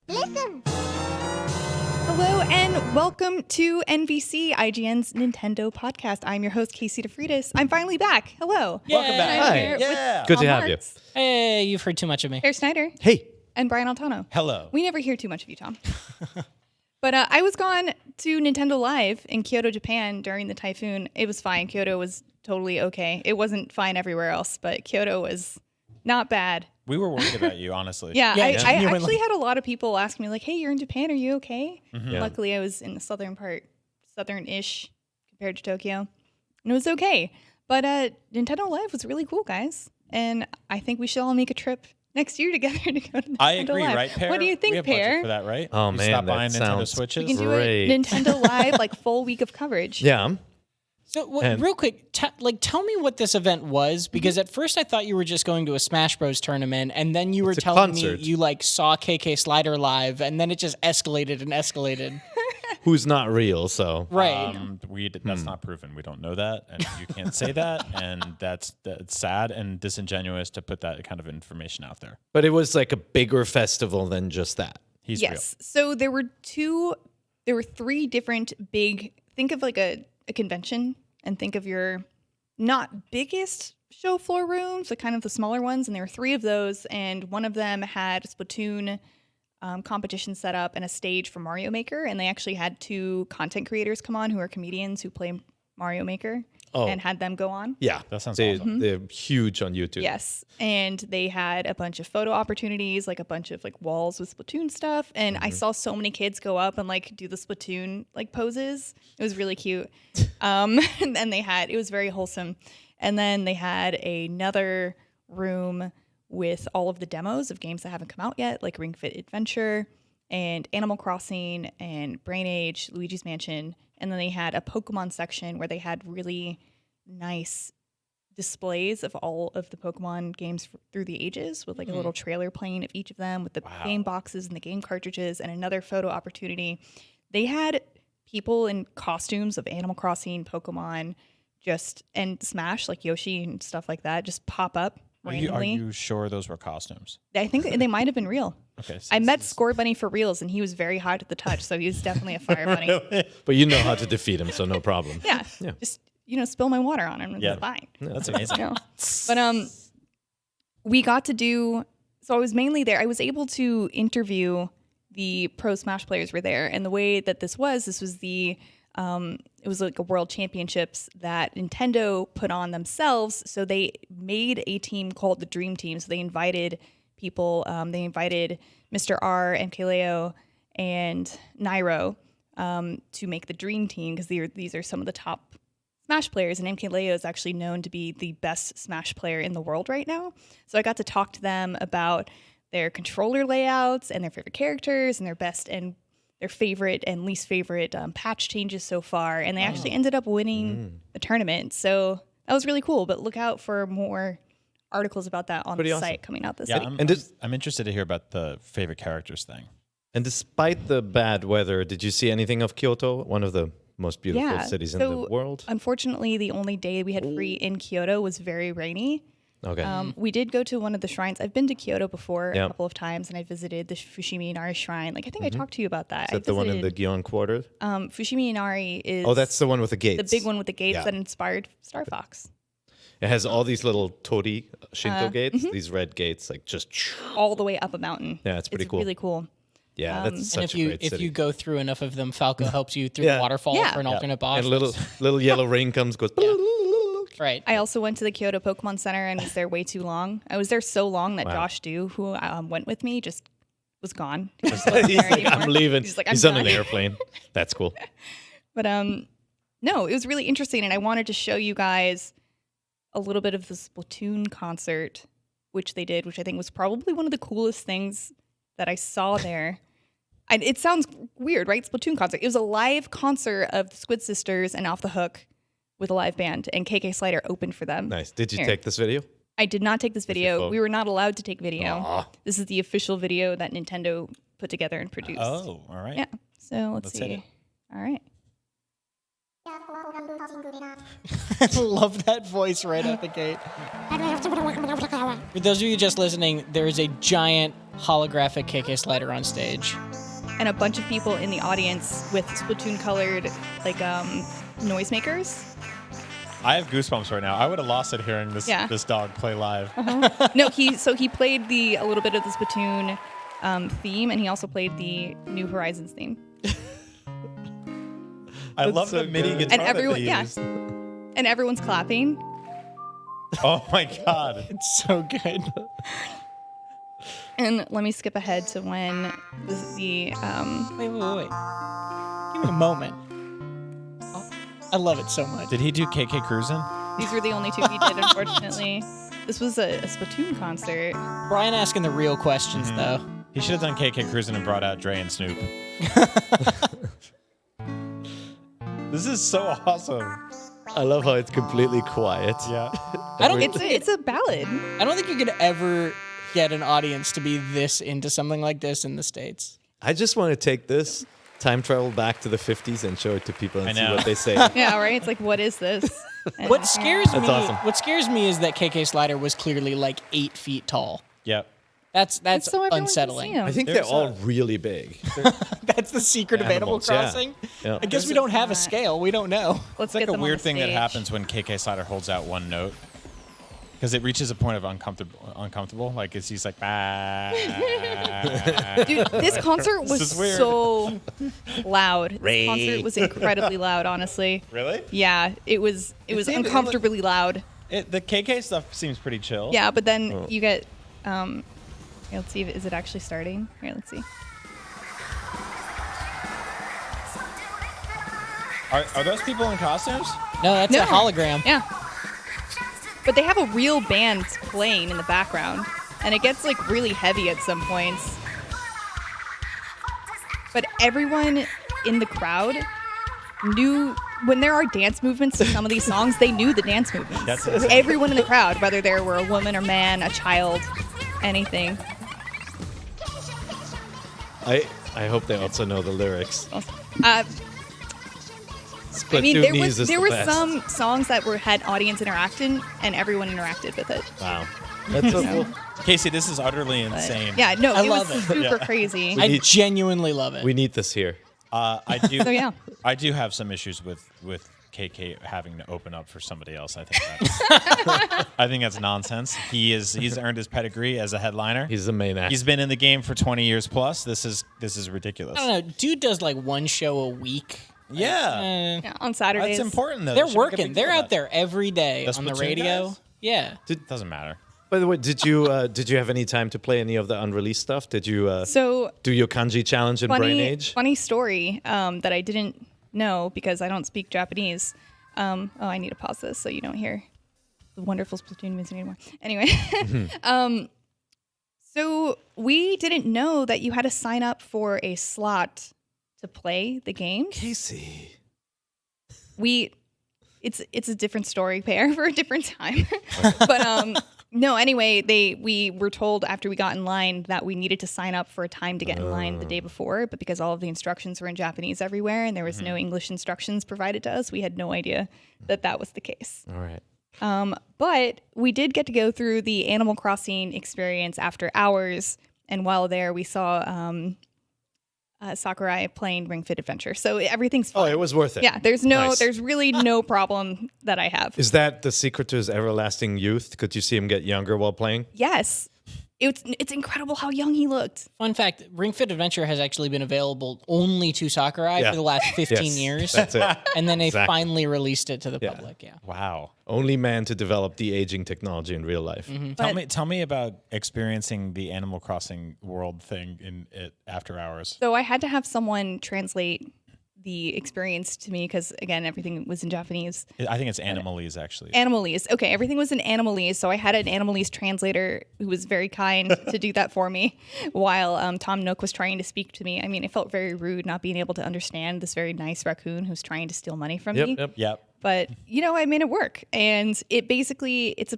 Listen! Hello and welcome to NVC, IGN's Nintendo podcast. I'm your host, Casey DeFreitas. I'm finally back. Hello. Welcome back. I'm here Yeah. with Good Tom to have you. Marks, Hey, you've heard too much of me. Bear Snyder, Hey. and Brian Altano. Hello. We never hear too much of you, Tom. But I was gone to Nintendo Live in Kyoto, Japan during the typhoon. It was fine. Kyoto was totally okay. It wasn't fine everywhere else, but Kyoto was not bad. We were worried about you, honestly. Yeah, I genuinely. actually had a lot of people ask me, like, hey, you're in Japan, are you okay? Yeah. Luckily, I was in the southern-ish compared to Tokyo, and it was okay. But Nintendo Live was really cool, guys, and I think we should all make a trip next year together to go to Nintendo I agree, Live. right, Pear? What do you We think, have budget Pear? for that, right? Oh, We man, stop that buying Nintendo sounds Switches. We can do Great. a Nintendo Live, like, full week of coverage. Yeah. So, And- real quick, tell me what this event was, because at first I thought you were just going to a Smash Bros. Tournament, and then you were It's a telling concert. me you saw KK Slider live, and then it just escalated and escalated. Who's not real, so. Right. That's not proven. We don't know that, and you can't say that, and that's sad and disingenuous to put that kind of information out there. But it was like a bigger festival than just that. He's Yes. So there were three different big, think of like a convention and think of your not biggest show floor rooms, but kind of the smaller ones. And there were three of those. And one of them had a Splatoon competition set up and a stage for Mario Maker. And they actually had two content creators come on who are comedians who play Mario Maker and had them go on. Yeah. That sounds they, awesome. They're huge on YouTube. Yes. And they had a bunch of photo opportunities, like a bunch of like walls with Splatoon stuff. And I saw so many kids go up and like do the Splatoon like poses. It was really cute. And then it was very wholesome. And then they had another room with all of the demos of games that haven't come out yet, like Ring Fit Adventure and Animal Crossing and Brain Age, Luigi's Mansion. And then they had a Pokemon section where they had really nice displays of all of the Pokemon games through the ages with like a little trailer playing of each of them with the game boxes and the game cartridges and another photo opportunity. They had people in costumes of Animal Crossing, Pokemon, and Smash, like Yoshi and stuff like that, just pop up Are randomly. you sure those were costumes? I think they might have been real. Okay. I met Score Bunny for reals, and he was very hot at the touch, so he was definitely a fire bunny. But you know how to defeat him, so no problem. Yeah, Yeah. just spill my water on him, and Yeah. it's fine. That's amazing. You know? But we got to do. So I was mainly there. I was able to interview the pro Smash players were there, and the way that this was the. It was like a world championships that Nintendo put on themselves. So they made a team called the Dream Team. So they invited people. They invited Mr. R, MKLeo, and Nairo to make the Dream Team because these are some of the top Smash players. And MKLeo is actually known to be the best Smash player in the world right now. So I got to talk to them about their controller layouts and their favorite characters and their favorite and least favorite patch changes so far. And they actually ended up winning the tournament. So that was really cool. But look out for more articles about that on the site coming out this week. I'm interested to hear about the favorite characters thing. And despite the bad weather, did you see anything of Kyoto? One of the most beautiful cities in the world? Unfortunately, the only day we had free in Kyoto was very rainy. Okay. We did go to one of the shrines. I've been to Kyoto before a Yeah. couple of times, and I visited the Fushimi Inari Shrine. Like I think I talked to you about that. Is that the one in the Gion Quarter? Fushimi Inari is Oh, that's the one with the gates. the big one with the gates Yeah. that inspired Star Fox. It has all these little Tori Shinto gates, these red gates, like just. All the way up a mountain. Yeah, it's pretty cool. Really cool. Yeah, that's And such if a great if city. you go through enough of them, Falco helps you through Yeah. the waterfall Yeah. for an alternate boss. and little yellow rain comes, goes. Right. I also went to the Kyoto Pokemon Center and was there way too long. I was there so long that Wow. Josh Dew, who went with me, just was gone. He's like, I'm leaving. He's like, He's I'm on an done. airplane. That's cool. But no, it was really interesting, and I wanted to show you guys a little bit of the Splatoon concert, which they did, which I think was probably one of the coolest things that I saw there. And it sounds weird, right? Splatoon concert. It was a live concert of the Squid Sisters and Off the Hook with a live band, and KK Slider opened for them. Nice. Did you Here. take this video? I did not take this video. phone? We were not allowed to take video. Aw. This is the official video that Nintendo put together and produced. Oh, all right. Yeah. So let's Let's hit see. it. All right. I love that voice right out the gate. For those of you just listening, there is a giant holographic KK Slider on stage. And a bunch of people in the audience with Splatoon colored like noisemakers. I have goosebumps right now. I would have lost it hearing this dog play live. No, he played a little bit of the Splatoon theme, and he also played the New Horizons theme. I love the MIDI guitar and everyone, that they used. and everyone's clapping. Oh my god, it's so good. And let me skip ahead to when Wait. Give me a moment. Oh, I love it so much. Did he do KK Cruisin'? These were the only two he did, unfortunately. This was a Splatoon concert. Brian asking the real questions, though. He should have done KK Cruisin' and brought out Dre and Snoop. This is so awesome. I love how it's completely quiet. Yeah. It's a ballad. I don't think you could ever get an audience to be this into something like this in the States. I just want to take this, time travel back to the 50s and show it to people and see what they say. Yeah, right? It's like, what is this? And What scares me awesome. What scares me is that KK Slider was clearly like 8 feet tall. Yep. That's so everyone can unsettling. see 'em. I think they're all really big. That's the secret of Animal Animals, yeah. Crossing. Yeah. I guess we don't have a scale. We don't know. Let's It's like get a them on weird the thing that stage. happens when KK Slider holds out one note. Because it reaches a point of uncomfortable. Like he's like, Dude, this concert was is weird. so loud. This concert was incredibly loud, honestly. Really? Yeah, it was seemed- uncomfortably loud. The KK stuff seems pretty chill. Yeah, but then you get here, let's see, is it actually starting? Here, let's see. Are those people in costumes? No, that's a hologram. Yeah. But they have a real band playing in the background, and it gets like really heavy at some points. But everyone in the crowd knew when there are dance movements to some of these songs, they knew the dance movements. That's Everyone in the crowd, whether they were a woman or man, a child, anything. I hope they also know the lyrics. I mean, there Splatoonies is there the were best. some songs that had audience interaction, and everyone interacted with it. Wow. That's so cool. Casey, this is utterly But, insane. yeah, no, I it love was it. super crazy. I genuinely love it. We need this here. I do. So yeah. I do have some issues with KK having to open up for somebody else. I think that's nonsense. He's earned his pedigree as a headliner. He's the main actor. He's been in the game for 20 years plus. This is ridiculous. I don't know. Dude does like one show a week. Yeah. Yeah, on Saturdays. That's important though. They're They should make a working. big They're deal out about there every day The on the Splatoon radio. guys? Yeah. it. Doesn't matter. By the way, did you have any time to play any of the unreleased stuff? Did you So do your kanji challenge in Brain Age? funny story that I didn't know because I don't speak Japanese. I need to pause this so you don't hear the wonderful Splatoon music anymore. Anyway, so we didn't know that you had to sign up for a slot to play the game. Casey. It's a different story, Pear, for a different time. But no, anyway, we were told after we got in line that we needed to sign up for a time to get in line the day before, but because all of the instructions were in Japanese everywhere and there was no English instructions provided to us, we had no idea that was the case. All right. But we did get to go through the Animal Crossing experience after hours, and while there, we saw Sakurai playing Ring Fit Adventure. So everything's fine. Oh, it was worth it. Yeah, there's Nice. really no problem that I have. Is that the secret to his everlasting youth? Could you see him get younger while playing? Yes. It's incredible how young he looked. Fun fact, Ring Fit Adventure has actually been available only to Sakurai Yeah. for the last 15 Yes, years. That's it. And then they Exactly. finally released it to the Yeah. public. Yeah. Wow. Only man to develop de-aging technology in real life. Tell me about experiencing the Animal Crossing world thing in it after hours. So I had to have someone translate the experience to me because, again, everything was in Japanese. I think it's Animalese actually. Animalese. Okay, everything was in Animalese. So I had an Animalese translator who was very kind to do that for me while Tom Nook was trying to speak to me. I mean, it felt very rude not being able to understand this very nice raccoon who's trying to steal money from me. Yep. But, I made it work. And it basically, it's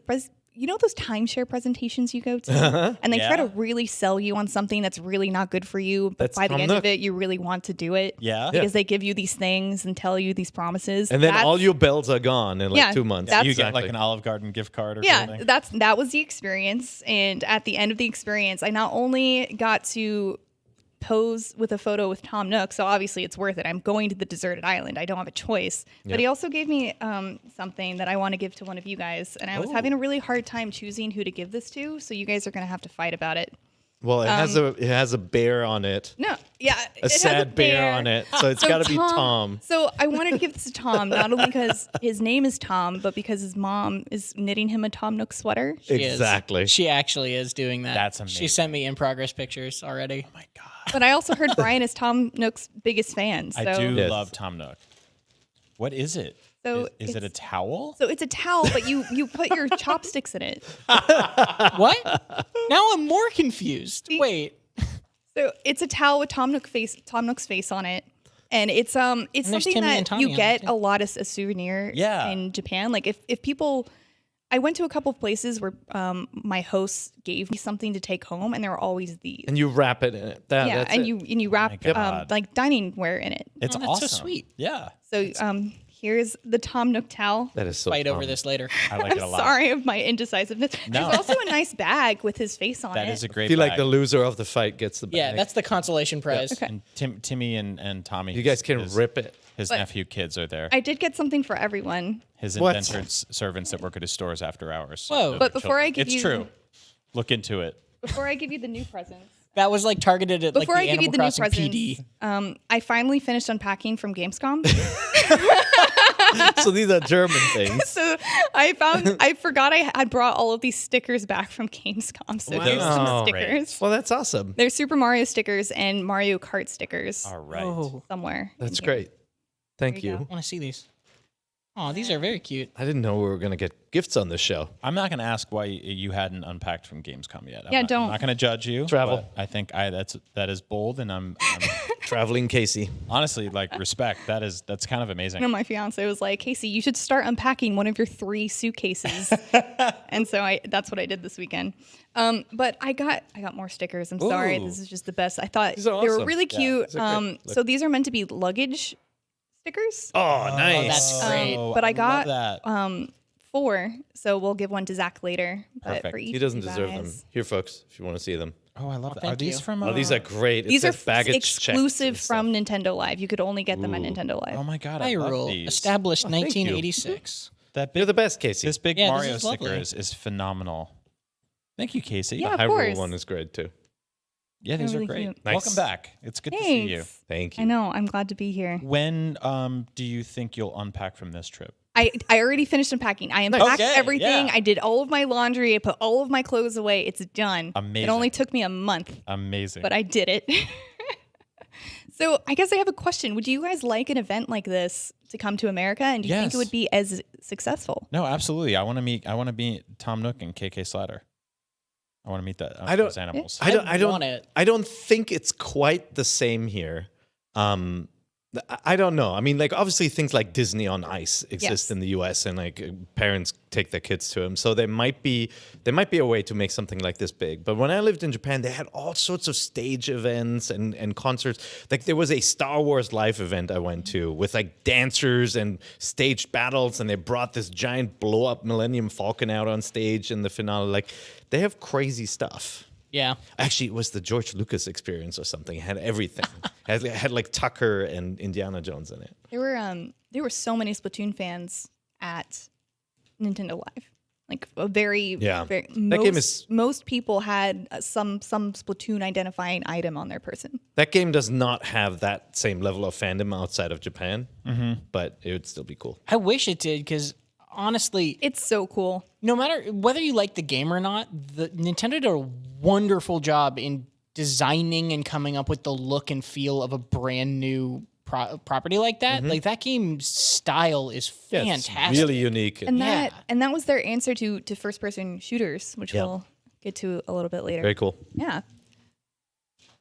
you know those timeshare presentations you go to, and they try to really sell you on something that's really not good for you, but That's by the Tom end Nook. of it, you really want to do it. Yeah. Because they give you these things and tell you these promises. And then That's- all your bells are gone in like 2 months. that's- You get like an Olive Garden gift card or yeah, something. that was the experience. And at the end of the experience, I not only got to pose with a photo with Tom Nook, so obviously it's worth it. I'm going to the deserted island. I don't have a choice. But he also gave me something that I want to give to one of you guys, and I was having a really hard time choosing who to give this to. So you guys are going to have to fight about it. Well, it has a bear on it. No, yeah, A sad bear on it. So it's got to be Tom. So I wanted to give this to Tom, not only because his name is Tom, but because his mom is knitting him a Tom Nook sweater. She is. Exactly. She actually is doing that. That's amazing. She sent me in progress pictures already. Oh my God. But I also heard Brian is Tom Nook's biggest fan. So. I do Yes. love Tom Nook. What is it? So is it a towel? So it's a towel, but you put your chopsticks in it. What? Now I'm more confused. Wait. So it's a towel with Tom Nook's face on it, and it's something there's Timmy and that Tommy you on it, get too. a lot as a souvenir in Japan. Like if people, I went to a couple of places where my hosts gave me something to take home, and there were always these. And you wrap it in it. Yeah, and you wrap God. like dining wear in it. It's that's awesome. so sweet. Yeah. So here's the Tom Nook towel. That is so Fight over Tom. this later. I like I'm it a lot. sorry of my indecisiveness. No. There's also a nice bag with his face on That it. is a I great feel like bag. the loser of the fight gets the bag. Yeah, that's the consolation prize. Okay. And Timmy and Tommy. You guys can his, rip it. His But- nephew kids are there. I did get something for everyone. His What? indentured servants that work at his stores after hours. Whoa. They're But the before I children. give it's you- true. Look into it. Before I give you the new presents. That was like targeted at Before like the I give you Animal the new Crossing presents, PD. I finally finished unpacking from Gamescom. So these are German things. So I forgot I had brought all of these stickers back from Gamescom. So here's some Wow. stickers. Well, that's awesome. There's Super Mario stickers and Mario Kart stickers All right. Oh, somewhere. That's in here. great. Thank There you you. I want to see these. Oh, these are very cute. I didn't know we were going to get gifts on this show. I'm not going to ask why you hadn't unpacked from Gamescom yet. Yeah, I'm don't. not going to judge you. Travel. But I think that is bold, and I'm Traveling Casey. honestly like respect. That's kind of amazing. And my fiance was like, Casey, you should start unpacking one of your 3 suitcases. And so that's what I did this weekend. But I got more stickers. I'm sorry. Ooh. This is just the best. I thought These are they were awesome. really Yeah, cute. these are great. So these are meant to be luggage stickers. Oh, nice. that's great. But I love got that. 4. So we'll give one to Zach later. But Perfect. for each He doesn't of you deserve them. guys- Here, folks, if you want to see them. Oh, I love that. thank Are these you. from? Oh, these are great. These It are says baggage exclusive checks from Nintendo Live. You could only get them at Nintendo Live. Oh my god, I love Hyrule, these. established thank you. 1986. That You're big, the best, Casey. this big Yeah, this Mario is lovely. sticker is phenomenal. Thank you, Casey. Yeah, the of Hyrule course. one is great, too. Yeah, these Really are great. cute. Nice. Welcome back. It's good to see you. Thanks. Thank you. I know. I'm glad to be here. When do you think you'll unpack from this trip? I already finished unpacking. I unpacked Okay, everything. yeah. I did all of my laundry. I put all of my clothes away. It's done. Amazing. It only took me a month, Amazing. but I did it. So I guess I have a question. Would you guys like an event like this to come to America? And do you think Yes. it would be as successful? No, absolutely. I want to meet Tom Nook and KK Slider. I want to meet I don't- those animals. I want it. I don't think it's quite the same here. I don't know. I mean, like obviously things like Disney on Ice exist Yes. in the U.S. and like parents take their kids to them. So there might be a way to make something like this big. But when I lived in Japan, they had all sorts of stage events and concerts. Like there was a Star Wars live event I went to with like dancers and staged battles, and they brought this giant blow up Millennium Falcon out on stage in the finale. Like they have crazy stuff. Yeah. Actually, it was the George Lucas experience or something. It had everything. It had like Tucker and Indiana Jones in it. There were so many Splatoon fans at Nintendo Live. Like a very, Yeah. very That game is- most people had some Splatoon identifying item on their person. That game does not have that same level of fandom outside of Japan, but it would still be cool. I wish it did because honestly, It's so cool. no matter whether you like the game or not, the Nintendo did a wonderful job in designing and coming up with the look and feel of a brand new property like that. Like that game's style is Yeah, it's fantastic. really unique. And Yeah. that was their answer to first person shooters, which Yeah. we'll get to a little bit later. Very cool. Yeah.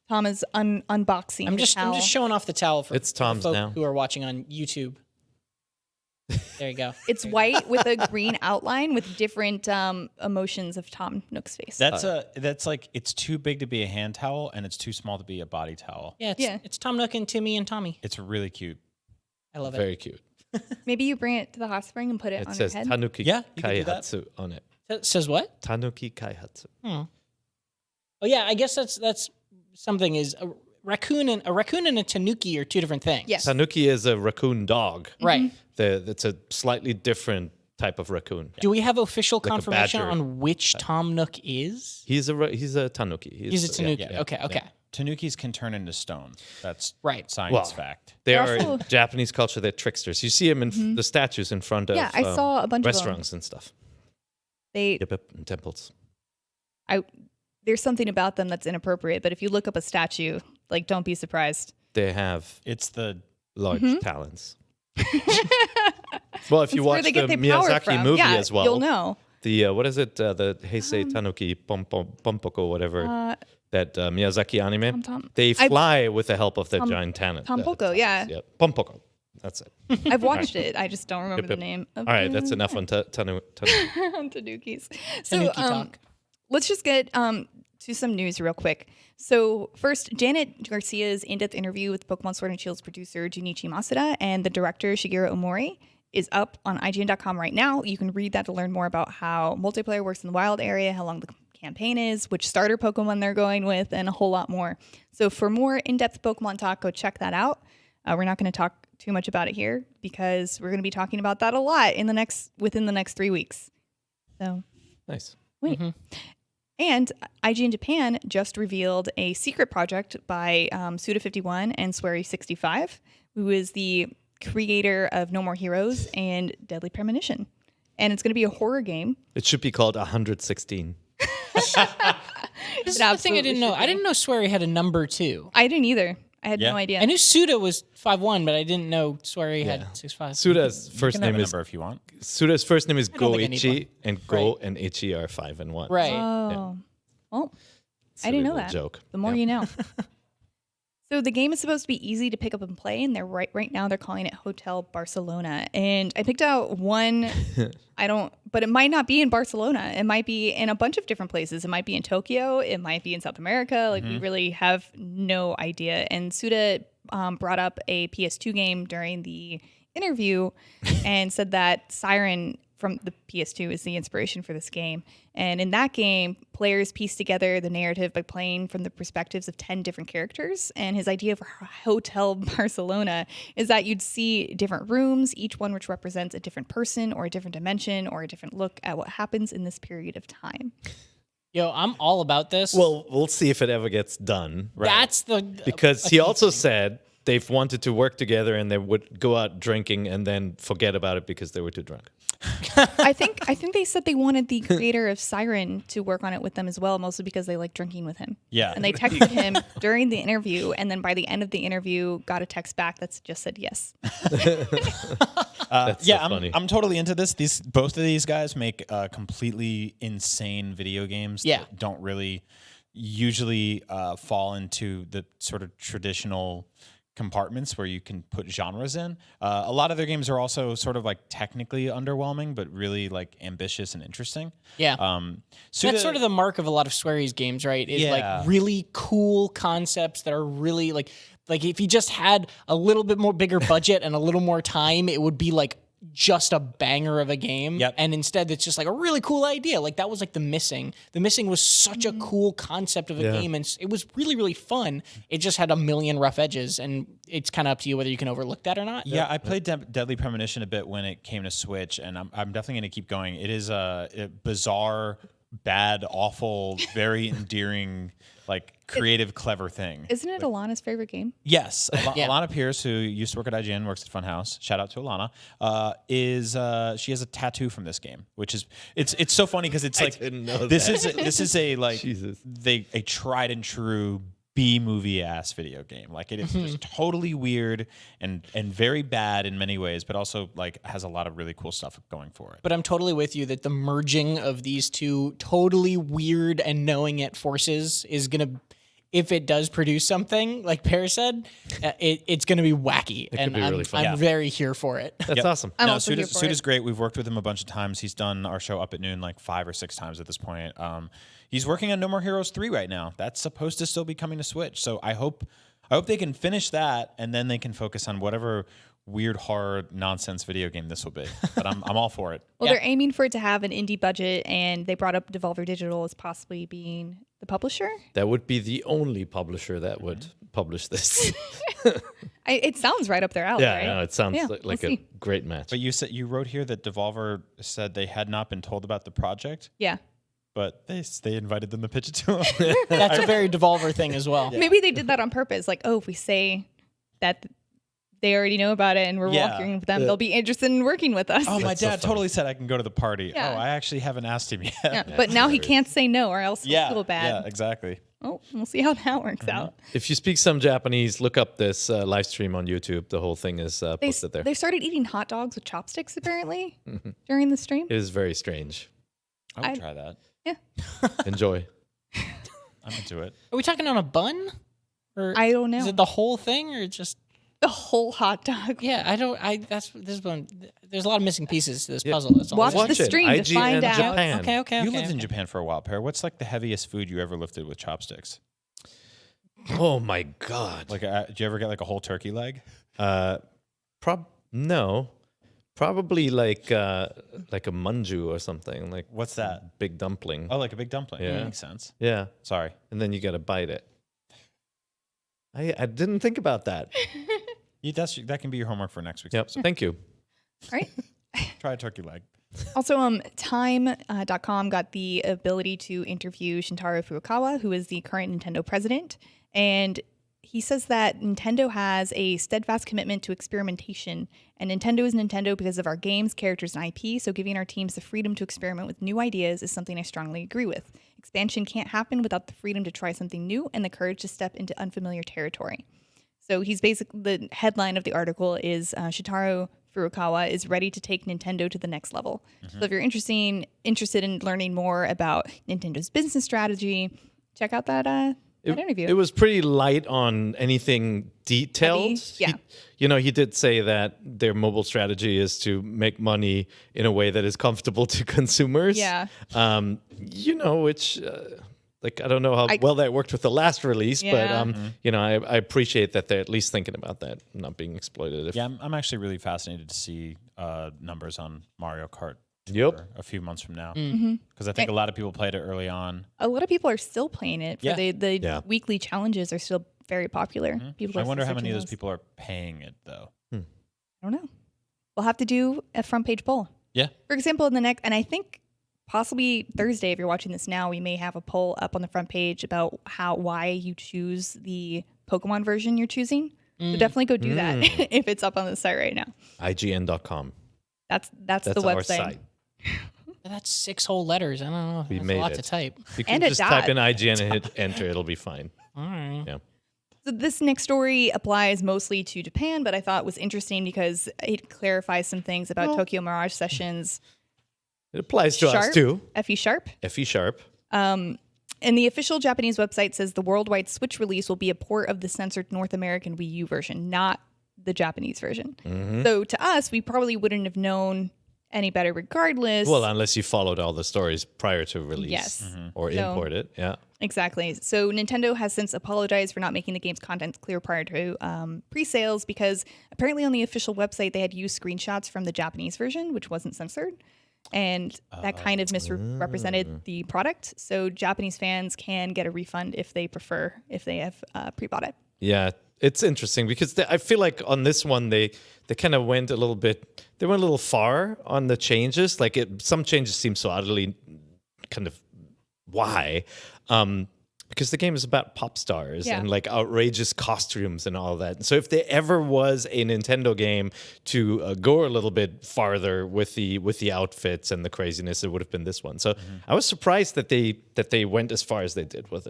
Tom is unboxing. I'm his just towel. showing off the towel for It's the Tom's folk now. who are watching on YouTube. There you go. It's white with a green outline with different emotions of Tom Nook's face. That's like it's too big to be a hand towel and it's too small to be a body towel. Yeah, it's Tom Nook and Timmy and Tommy. It's really cute. I love it. Very cute. Maybe you bring it to the hot spring and put it It on says your head. Tanuki Yeah, you could do that. Kaihatsu on it. It says what? Tanuki Kaihatsu. Oh yeah, I guess that's something. Is a raccoon and a tanuki are two different things. Yes. Tanuki is a raccoon dog. Right. It's a slightly different type of raccoon. Do we have official Like a confirmation badger. on which Tom Nook is? He's a Tanuki. He's a tanuki. yeah. Okay. Tanukis can turn into stone. That's Right. science Well, fact. They They're are also- in Japanese culture. They're tricksters. You see them in the statues in front of Yeah, I saw a bunch of them. restaurants and stuff. They Yep, and temples. there's something about them that's inappropriate, but if you look up a statue, like don't be surprised. They have It's the large talons. Well, if you It's where watch they the get their power Miyazaki from. movie Yeah, as well, you'll know. the what is it? The Heisei Tanuki Pompoko, whatever that Miyazaki anime. They fly with the help of their giant talons. Pompoko, yeah. Pompoko. That's it. I've watched it. I just don't remember the name. Of All right, that's enough on Tanukis. So Tanuki talk. let's just get to some news real quick. So first, Janet Garcia's in-depth interview with Pokemon Sword and Shield's producer Junichi Masuda and the director Shigeru Omori is up on IGN.com right now. You can read that to learn more about how multiplayer works in the wild area, how long the campaign is, which starter Pokemon they're going with, and a whole lot more. So for more in-depth Pokemon talk, go check that out. We're not going to talk too much about it here because we're going to be talking about that a lot within the next 3 weeks. So Nice. wait. And IGN Japan just revealed a secret project by Suda51 and Swery65, who is the creator of No More Heroes and Deadly Premonition. And it's going to be a horror game. It should be called 116. This is the thing I didn't know. I didn't know Swery had a number 2. I didn't either. I had Yeah. no idea. I knew Suda was 5'1", but I didn't know Swery had 6'5". Suda's You first can have name a is number if you want. Suda's first name is don't think I need Goichi, one. and Go and Ichi are 5 and 1. Right. Oh. Well, I Silly didn't know little that. Joke. The more you know. So the game is supposed to be easy to pick up and play, and they're right now they're calling it Hotel Barcelona. And I picked out one. But it might not be in Barcelona. It might be in a bunch of different places. It might be in Tokyo. It might be in South America. Like we really have no idea. And Suda brought up a PS2 game during the interview and said that Siren from the PS2 is the inspiration for this game. And in that game, players piece together the narrative by playing from the perspectives of 10 different characters. And his idea for Hotel Barcelona is that you'd see different rooms, each one which represents a different person or a different dimension or a different look at what happens in this period of time. Yo, I'm all about this. Well, we'll see if it ever gets done. That's the Because he also said they've wanted to work together and they would go out drinking and then forget about it because they were too drunk. I think they said they wanted the creator of Siren to work on it with them as well, mostly because they like drinking with him. Yeah. And they texted him during the interview, and then by the end of the interview, got a text back that just said yes. That's so funny. I'm totally into this. Both of these guys make completely insane video games. Yeah. That don't really usually fall into the sort of traditional compartments where you can put genres in. A lot of their games are also sort of like technically underwhelming, but really like ambitious and interesting. Yeah. Suda, That's sort of the mark of a lot of Swery's games, right? Is Yeah. like really cool concepts that are really like if he just had a little bit more bigger budget and a little more time, it would be like just a banger of a game. Yep. And instead it's just like a really cool idea. Like that was like The Missing. The Missing was such a cool concept of a game, and it was really, really fun. It just had a million rough edges, and it's kind of up to you whether you can overlook that or not. Yeah, I played Deadly Premonition a bit when it came to Switch, and I'm definitely going to keep going. It is a bizarre, bad, awful, very endearing, like creative, clever thing. Isn't it Alana's favorite game? Yes, Yeah. Alana Pierce, who used to work at IGN, works at Funhouse. Shout out to Alana. She has a tattoo from this game, which is it's so funny because it's like didn't know this that. is a like Jesus. a tried and true B movie ass video game. Like it is just totally weird and very bad in many ways, but also like has a lot of really cool stuff going for it. But I'm totally with you that the merging of these two totally weird and knowing it forces is going to if it does produce something, like Pear said, it's going to be wacky. And be really fun. I'm very here for it. That's awesome. I'm No, also here for Suda's it. great. We've worked with him a bunch of times. He's done our show Up at Noon like 5 or 6 times at this point. He's working on No More Heroes 3 right now. That's supposed to still be coming to Switch. So I hope they can finish that and then they can focus on whatever weird horror nonsense video game this will be. But I'm all for it. Well, Yeah. they're aiming for it to have an indie budget, and they brought up Devolver Digital as possibly being the publisher. That would be the only publisher that would publish this. It sounds right up their alley, Yeah, right? no, it sounds Yeah, like we'll a see. great match. But you wrote here that Devolver said they had not been told about the project, Yeah. but they invited them to pitch it to them. That's a very Devolver thing as well. Maybe they did that on purpose. Like, if we say that they already know about it and we're Yeah. working with them, they'll be interested in working with us. Oh, my That's so dad funny. totally said I can go to the party. Yeah. Oh, I actually haven't asked him yet. Yeah, but now he can't say no, or else he'll feel bad. Yeah, exactly. Oh, we'll see how that works out. If you speak some Japanese, look up this live stream on YouTube. The whole thing is posted there. They started eating hot dogs with chopsticks apparently during the stream. It is very strange. I would I'd- try that. Yeah, Enjoy. I'm into it. Are we talking on a bun? Or I don't know. Is it the whole thing or just? The whole hot dog. Yeah, I don't. This one. There's a lot of missing pieces to this puzzle. That's all. Watch Watch the it. stream to IGN find out. Japan. Okay. You lived in Japan for a while, Pear. What's like the heaviest food you ever lifted with chopsticks? Oh my god. Like, did you ever get like a whole turkey leg? No. Probably like a manju or something. Like What's that? big dumpling. Oh, like a big dumpling. Yeah. That makes sense. Yeah. Sorry. And then you got to bite it. I didn't think about that. That can be your homework for next week's Yep. episode. Thank you. Right? Try a turkey leg. Also, Time.com got the ability to interview Shintaro Furukawa, who is the current Nintendo president. And he says that Nintendo has a steadfast commitment to experimentation. And Nintendo is Nintendo because of our games, characters, and IP. So giving our teams the freedom to experiment with new ideas is something I strongly agree with. Expansion can't happen without the freedom to try something new and the courage to step into unfamiliar territory. So he's basically, the headline of the article is Shintaro Furukawa is ready to take Nintendo to the next level. So if you're interested in learning more about Nintendo's business strategy, check out that interview. It was pretty light on anything detailed. Yeah. He did say that their mobile strategy is to make money in a way that is comfortable to consumers. Yeah. Which I don't know how well that worked with the last release, Yeah. but I appreciate that they're at least thinking about that, not being exploitative. Yeah, I'm actually really fascinated to see numbers on Mario Kart Yep. Tour a few months from now. Mm-hmm. Because I think a lot of people played it early on. A lot of people are still playing it. For Yeah. the Yeah. weekly challenges are still very popular. People I are wonder still how many of searching those people are paying it, though. I don't know. We'll have to do a front page poll. Yeah. For example, in the next, and I think possibly Thursday, if you're watching this now, we may have a poll up on the front page about why you choose the Pokemon version you're choosing. So definitely go do that if it's up on the site right now. IGN.com. That's the That's our website. site. That's 6 whole letters. I don't know. We That's made a lot it. to type. You And can a just dot. type in IGN and hit enter. It'll be fine. All right. Yeah. So this next story applies mostly to Japan, but I thought it was interesting because it clarifies some things about Tokyo Mirage Sessions. It applies to us Sharp, too. FE Sharp. FE Sharp. And the official Japanese website says the worldwide Switch release will be a port of the censored North American Wii U version, not the Japanese version. So to us, we probably wouldn't have known any better regardless. Well, unless you followed all the stories prior to release. Yes. Or So- import it. Yeah. Exactly. So Nintendo has since apologized for not making the game's content clear prior to pre-sales because apparently on the official website they had used screenshots from the Japanese version, which wasn't censored. And that kind of misrepresented the product. So Japanese fans can get a refund if they prefer, if they have pre-bought it. Yeah, it's interesting because I feel like on this one they kind of went a little bit. They went a little far on the changes. Like some changes seem so utterly kind of why, because the game is about pop stars Yeah. and like outrageous costumes and all that. So if there ever was a Nintendo game to go a little bit farther with the outfits and the craziness, it would have been this one. So I was surprised that they went as far as they did with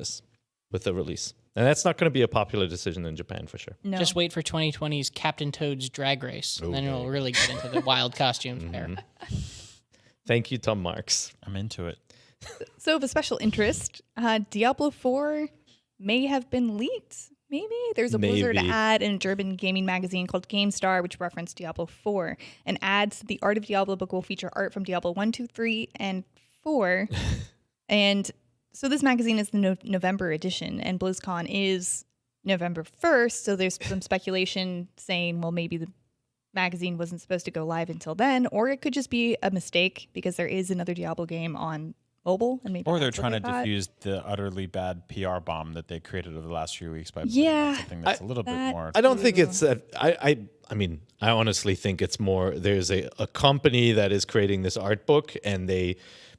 the release. And that's not going to be a popular decision in Japan for sure. No. Just wait for 2020's Captain Toad's Drag Race, and then it'll really get into the wild costumes pair. Thank you, Tom Marks. I'm into it. So of a special interest, Diablo 4 may have been leaked. Maybe there's a Blizzard Maybe. ad in a German gaming magazine called GameStar, which referenced Diablo 4, and adds the Art of Diablo book will feature art from Diablo 1, 2, 3, and 4. And so this magazine is the November edition, and BlizzCon is November 1st. So there's some speculation saying, well, maybe the magazine wasn't supposed to go live until then, or it could just be a mistake because there is another Diablo game on mobile, and maybe Or they're that's what trying to they thought. diffuse the utterly bad PR bomb that they created over the last few weeks by Yeah, putting out something that's a little bit that- more. I don't think it's that. I mean, I honestly think it's more. There's a company that is creating this art book, and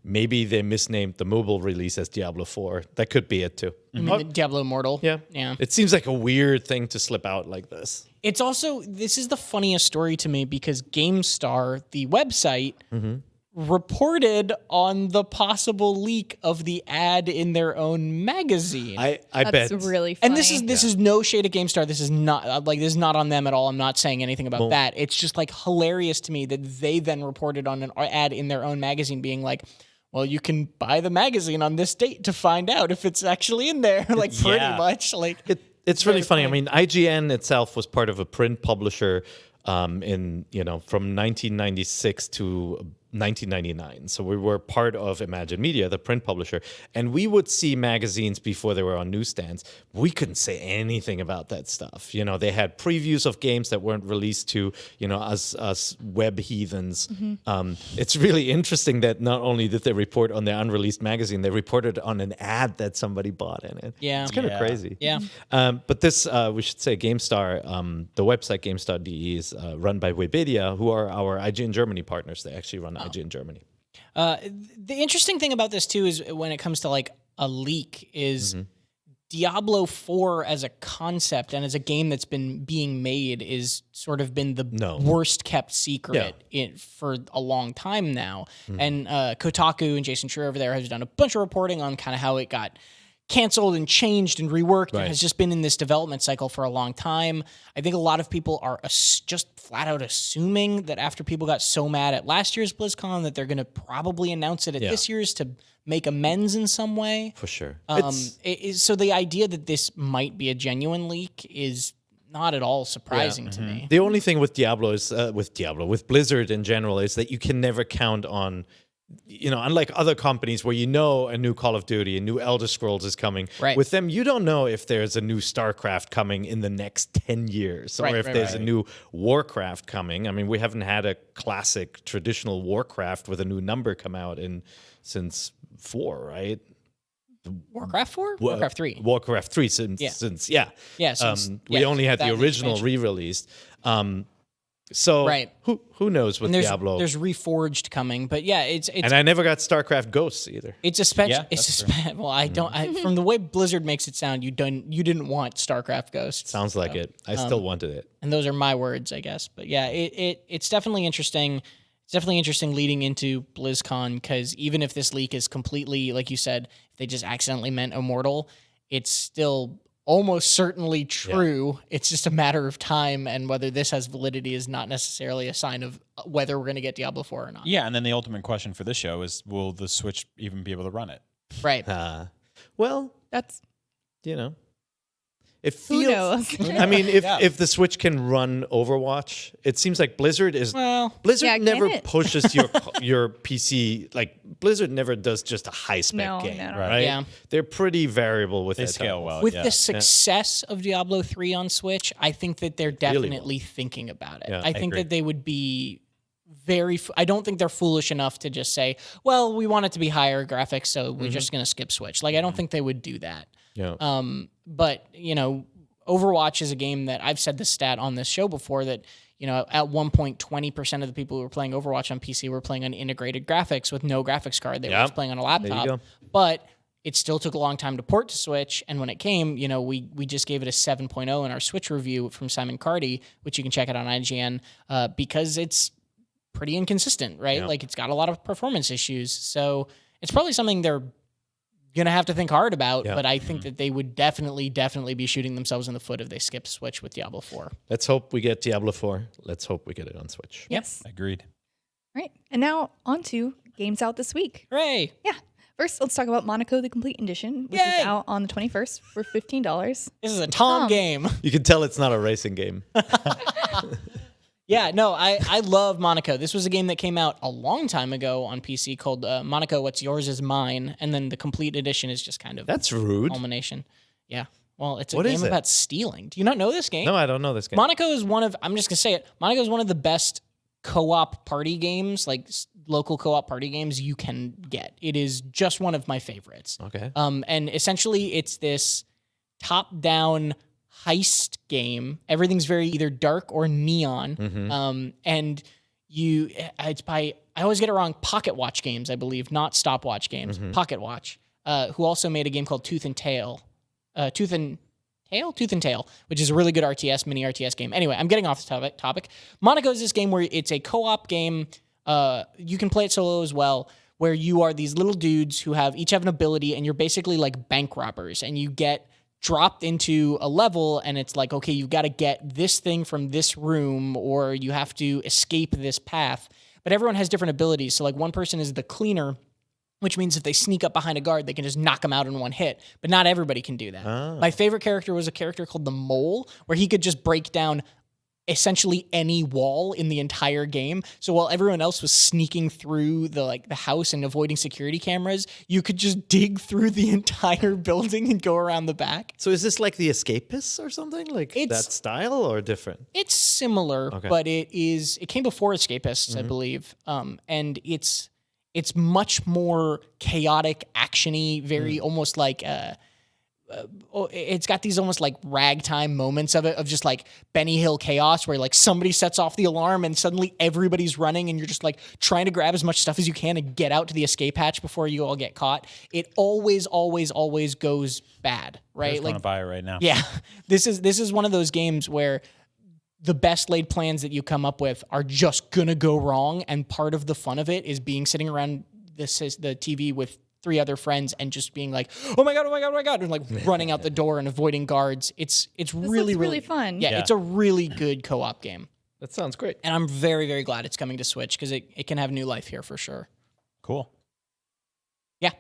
maybe they misnamed the mobile release as Diablo 4. That could be it too. I mean, the Diablo Immortal. Yeah, Yeah. It seems like a weird thing to slip out like this. It's also, this is the funniest story to me because GameStar, the website, reported on the possible leak of the ad in their own magazine. I That's bet. really funny. And this is no shade at GameStar. This is not this is not on them at all. I'm not saying anything about that. It's just like hilarious to me that they then reported on an ad in their own magazine being like, well, you can buy the magazine on this date to find out if it's actually in there. Like pretty Yeah. much. Like It's really funny. I mean, IGN itself was part of a print publisher in from 1996 to 1999. So we were part of Imagine Media, the print publisher, and we would see magazines before they were on newsstands. We couldn't say anything about that stuff. They had previews of games that weren't released to us web heathens. It's really interesting that not only did they report on their unreleased magazine, they reported on an ad that somebody bought in it. Yeah. It's kind of Yeah. crazy. Yeah. But this, we should say, GameStar, the website GameStar.de is run by Webedia, who are our IGN Germany partners. They actually run IGN Germany. The interesting thing about this too is when it comes to like a leak is Diablo 4 as a concept and as a game that's been being made is sort of been the worst kept secret for a long time now. And Kotaku and Jason Schreier over there has done a bunch of reporting on kind of how it got canceled and changed and reworked and has just been in this development cycle for a long time. I think a lot of people are just flat out assuming that after people got so mad at last year's BlizzCon that they're going to probably announce it at this year's to make amends in some way. For sure. So the idea that this might be a genuine leak is not at all surprising to me. The only thing with Diablo is, with Blizzard in general, is that you can never count on, unlike other companies where a new Call of Duty, a new Elder Scrolls is coming. Right. With them, you don't know if there's a new StarCraft coming in the next 10 years or if there's a new Warcraft coming. I mean, we haven't had a classic traditional Warcraft with a new number come out since 4, right? Warcraft 4? Warcraft 3. Warcraft 3 since we only had the that original expansion. re-released. So who knows with And Diablo? there's Reforged coming, but yeah, it's And I never got StarCraft Ghosts either. it's a special. Yeah, It's a that's well, I don't. From the way Blizzard makes it sound, you didn't want StarCraft Ghosts. Sounds like it. I still wanted it. And those are my words, I guess. But yeah, it's definitely interesting. It's definitely interesting leading into BlizzCon because even if this leak is completely, like you said, if they just accidentally meant Immortal, it's still almost certainly true. It's just a matter of time, and whether this has validity is not necessarily a sign of whether we're going to get Diablo 4 or not. Yeah, and then the ultimate question for this show is, will the Switch even be able to run it? Right. Well, That's it who feels. knows. I mean, if the Switch can run Overwatch, it seems like Blizzard Yeah, can never it? pushes your PC. Like Blizzard never does just a high spec No, game, no. right? Yeah. They're pretty variable with They their scale titles. well. With yeah. the success of Diablo 3 on Switch, I think that they're definitely thinking about it. Yeah, I think agree. that they would be I don't think they're foolish enough to just say, well, we want it to be higher graphics, so we're just going to skip Switch. Like, I don't think they would do that. Yeah. But, Overwatch is a game that I've said this stat on this show before that, at one point, 20% of the people who were playing Overwatch on PC were playing on integrated graphics with no graphics card. They were just playing on a laptop. go. But it still took a long time to port to Switch. And when it came, we just gave it a 7.0 in our Switch review from Simon Cardy, which you can check out on IGN, because it's pretty inconsistent, right? Yeah. Like, it's got a lot of performance issues. So it's probably something they're going to have to think hard about, but I think that they would definitely be shooting themselves in the foot if they skip Switch with Diablo 4. Let's hope we get Diablo 4. Let's hope we get it on Switch. Yes. Agreed. Right. And now on to games out this week. Hooray! Yeah. First, let's talk about Monaco: The Complete Edition, which Yay! is out on the 21st for $15. This is a Tom game. You can tell it's not a racing game. Yeah, no, I love Monaco. This was a game that came out a long time ago on PC called Monaco: What's Yours Is Mine, and then the Complete Edition is just kind of That's rude. culmination. Yeah, well, it's a What is game it? about stealing. Do you not know this game? No, I don't know this game. Monaco is one of, I'm just going to say it, Monaco is one of the best co-op party games, like local co-op party games you can get. It is just one of my favorites. Okay. And essentially it's this top-down heist game. Everything's very either dark or neon. And it's by, I always get it wrong, Pocket Watch Games, I believe, not Stopwatch Games. Pocket Watch, who also made a game called Tooth and Tail, which is a really good mini RTS game. Anyway, I'm getting off the topic. Monaco is this game where it's a co-op game. You can play it solo as well, where you are these little dudes who each have an ability, and you're basically like bank robbers, and you get dropped into a level, and it's like, okay, you've got to get this thing from this room, or you have to escape this path. But everyone has different abilities. So like one person is the cleaner, which means if they sneak up behind a guard, they can just knock him out in one hit. But not everybody can do that. My favorite character was a character called the Mole, where he could just break down essentially any wall in the entire game. So while everyone else was sneaking through the house and avoiding security cameras, you could just dig through the entire building and go around the back. So is this like The Escapists or something? Like that style or different? It's similar, but it came before Escapists, I believe. And it's much more chaotic, actiony, very almost like it's got these almost like ragtime moments of just like Benny Hill chaos, where like somebody sets off the alarm and suddenly everybody's running, and you're just like trying to grab as much stuff as you can and get out to the escape hatch before you all get caught. It always goes bad, right? I just want to buy it right now. Yeah, this is one of those games where the best laid plans that you come up with are just gonna go wrong, and part of the fun of it is sitting around the TV with 3 other friends and just being like, oh my god, and like running out the door and avoiding guards. It's really fun. Yeah, it's a really good co-op game, That sounds great. and I'm very, very glad it's coming to Switch because it can have new life here for sure. Cool. Yeah,